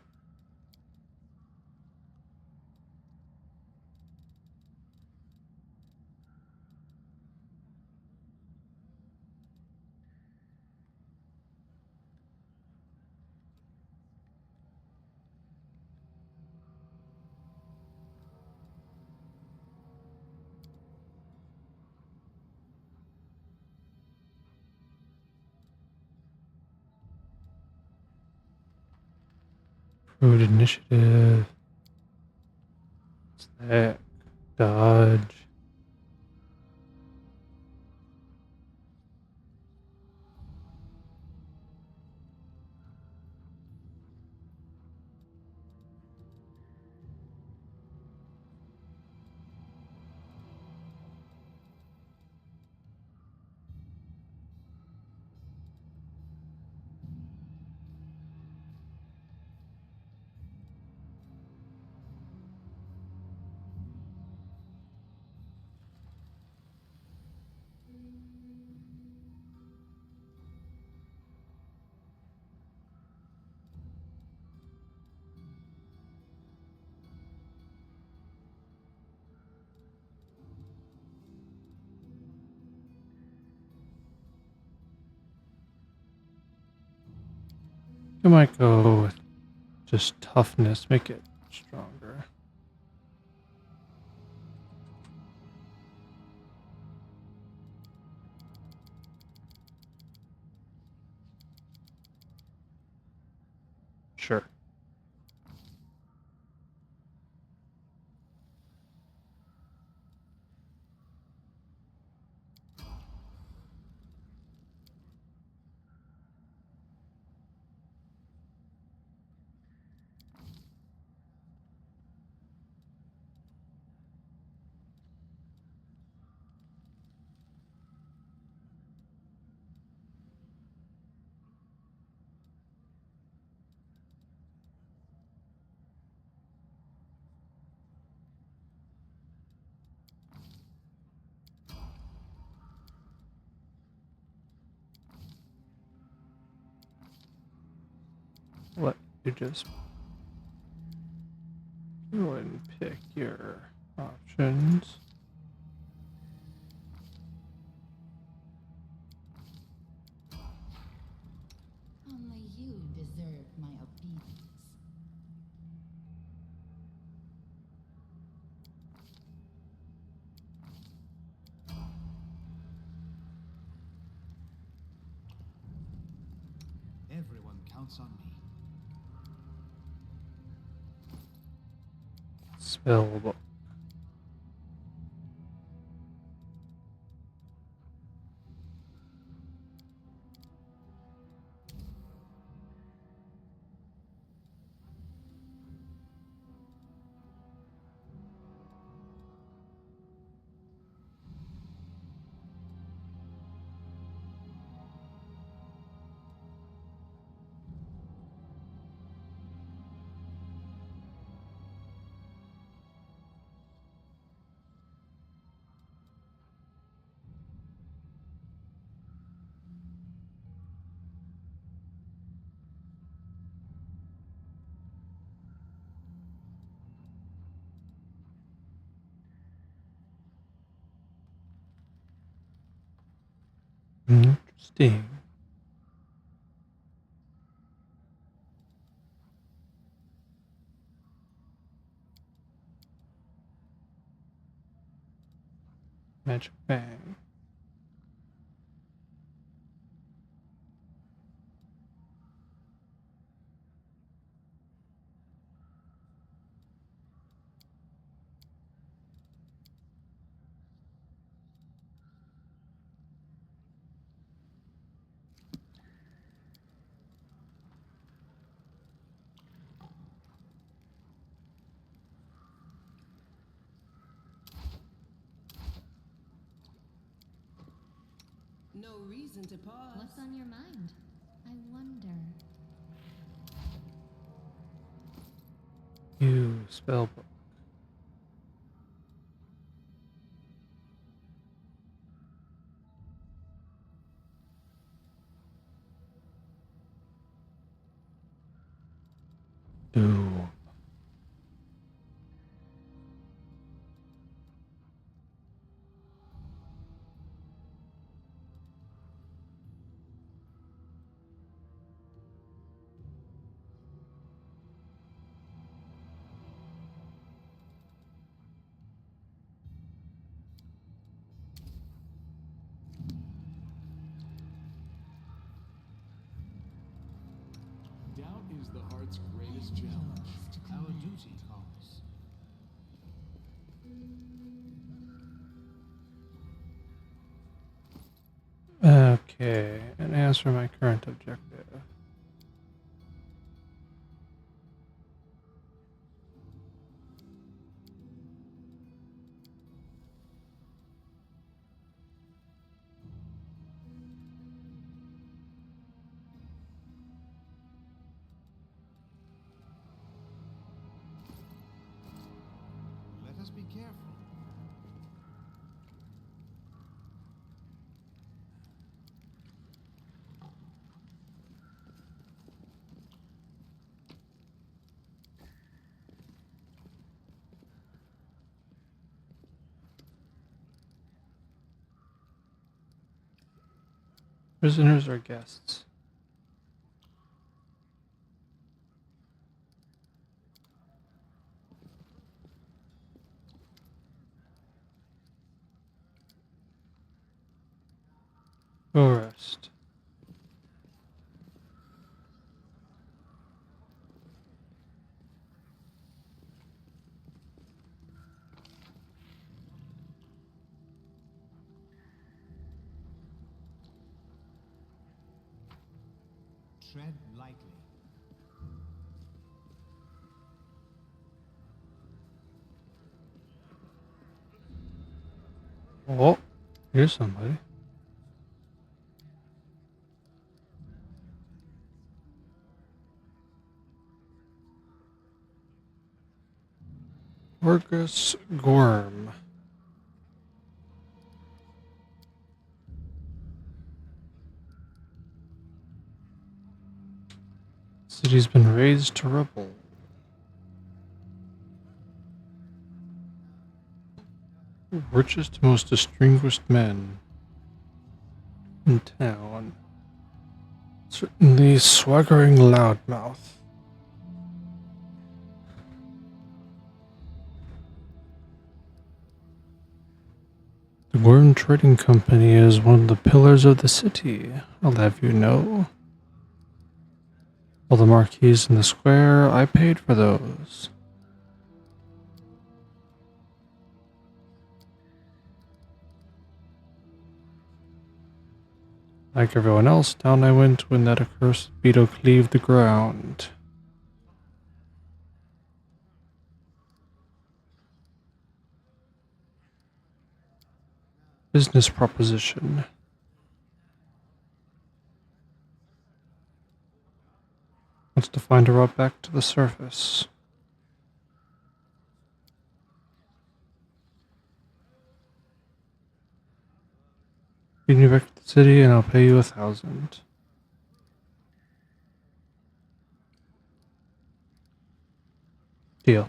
Speaker 1: Improved Initiative. What's that? Dodge. I might go with just toughness, make it stronger. Sure. Let you just go ahead and pick your options.
Speaker 11: Only you deserve my obedience.
Speaker 2: Everyone counts on me.
Speaker 1: Spellbook. Interesting. Magic Bang.
Speaker 5: No reason to pause.
Speaker 11: What's on your mind? I wonder.
Speaker 1: You spellbook. Ooh.
Speaker 10: Doubt is the heart's greatest challenge.
Speaker 2: Our duty calls.
Speaker 1: Okay, and as for my current objective.
Speaker 2: Let us be careful.
Speaker 1: Prisoners or guests? Go rest.
Speaker 2: Tread lightly.
Speaker 1: Oh, here's somebody. Orcus Gorm. City's been razed to rubble. Richest, most distinguished men in town. Certainly swaggering loudmouth. The Worm Trading Company is one of the pillars of the city, I'll have you know. All the marquees in the square, I paid for those. Like everyone else, down I went when that accursed beetle cleaved the ground. Business proposition. Wants to find a route back to the surface. Lead me back to the city and I'll pay you 1,000. Deal.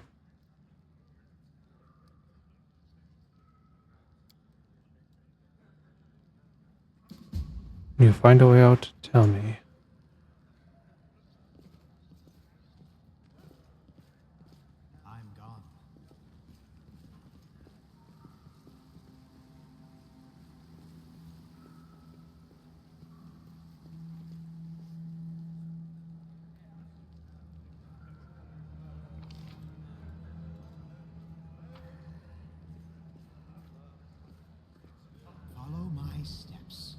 Speaker 1: When you find a way out, tell me.
Speaker 2: I'm gone. Follow my steps.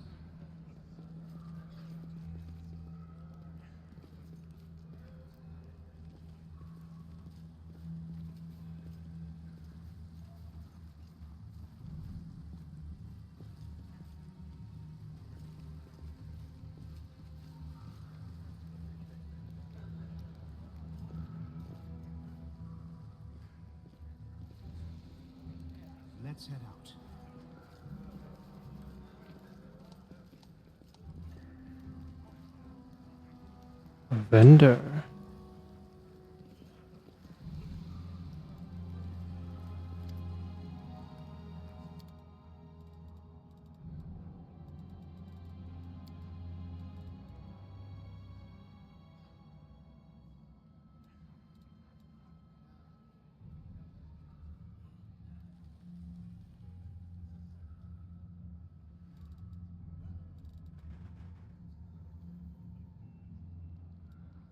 Speaker 2: Let's head out.
Speaker 1: A vendor.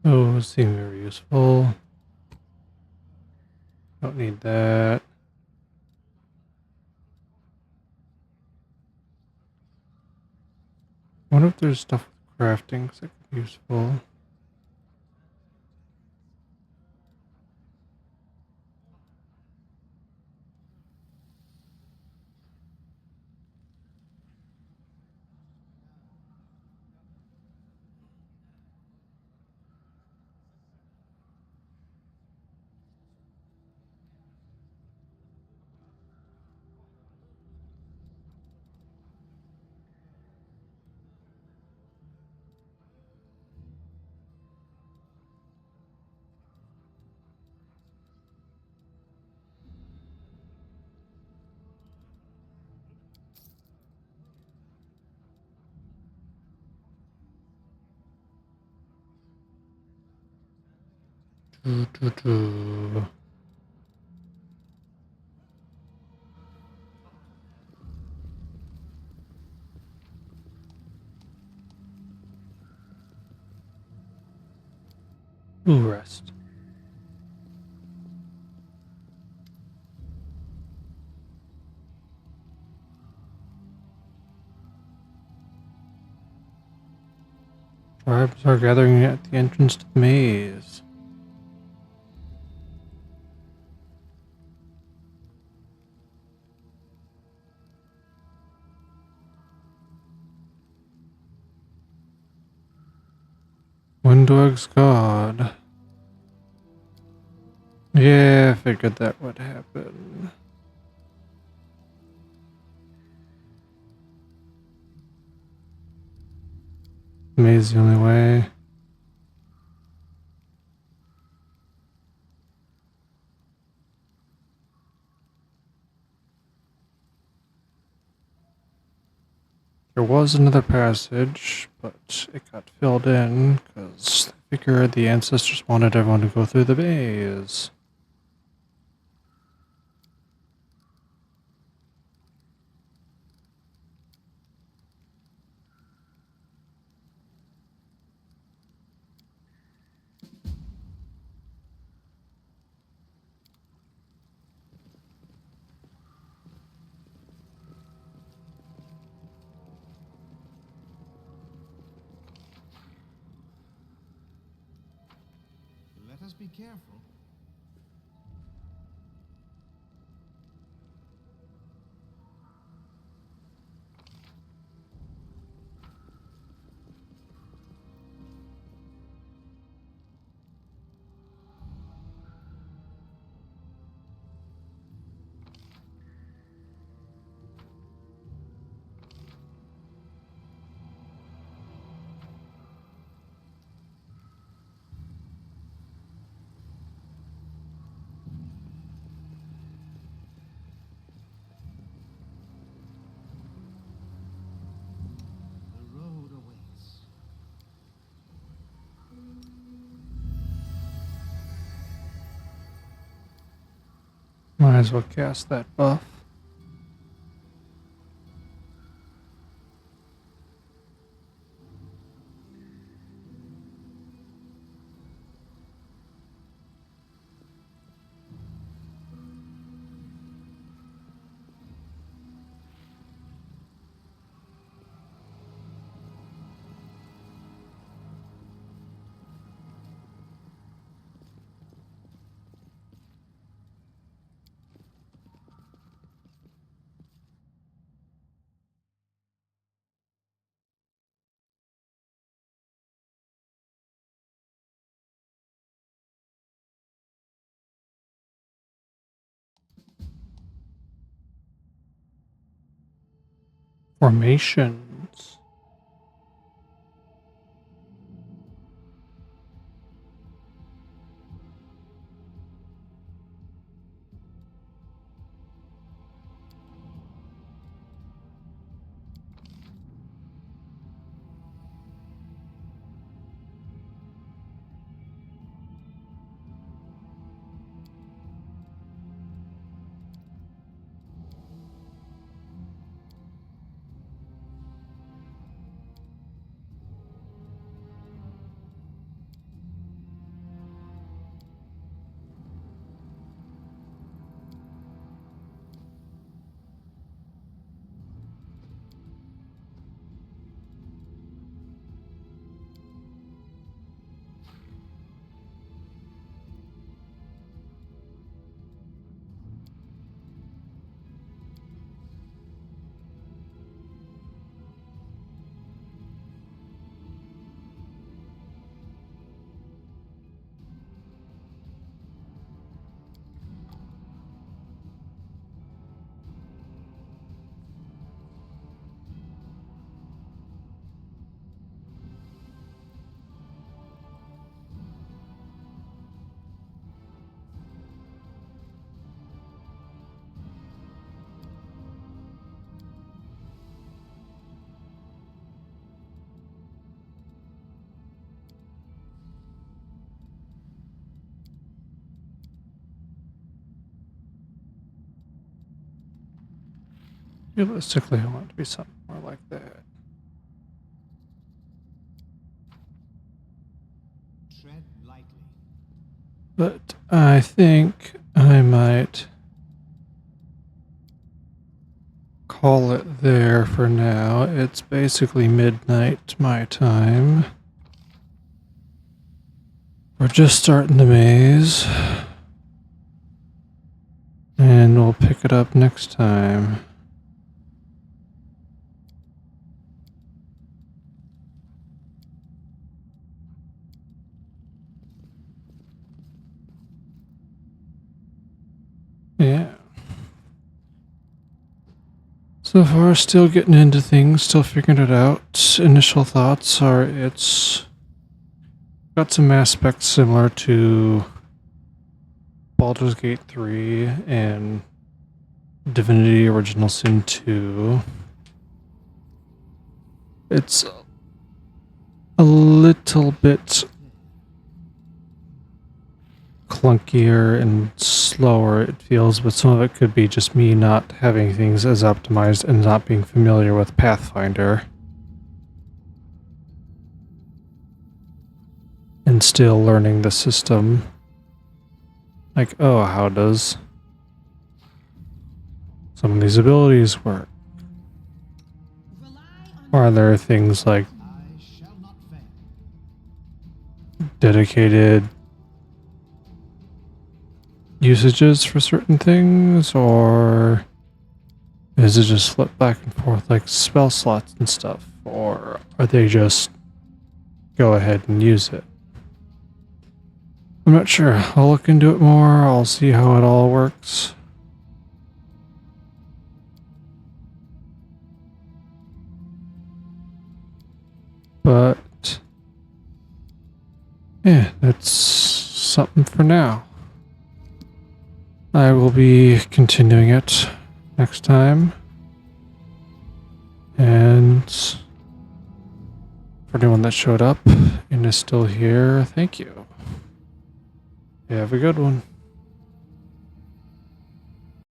Speaker 1: Oh, seem very useful. Don't need that. I wonder if there's stuff with crafting that could be useful. Doo. Ooh, rest. Tribes are gathering at the entrance to the maze. Windwag's God. Yeah, I figured that would happen. Maze the only way. There was another passage, but it got filled in because they figured the ancestors wanted everyone to go through the maze.
Speaker 2: Let us be careful. The road awaits.
Speaker 1: Might as well cast that buff. Formations. Realistically, I want it to be something more like that.
Speaker 2: Tread lightly.
Speaker 1: But I think I might call it there for now. It's basically midnight my time. We're just starting the maze. And we'll pick it up next time. Yeah. So far, still getting into things, still figuring it out. Initial thoughts are it's got some aspects similar to Baldur's Gate 3 and Divinity Original Sin 2. It's a little bit clunkier and slower, it feels, but some of it could be just me not having things as optimized and not being familiar with Pathfinder. And still learning the system. Like, oh, how does some of these abilities work? Or are there things like dedicated usages for certain things, or is it just flip back and forth like spell slots and stuff, or are they just go ahead and use it? I'm not sure. I'll look into it more. I'll see how it all works. But yeah, that's something for now. I will be continuing it next time. And for anyone that showed up and is still here, thank you. Have a good one.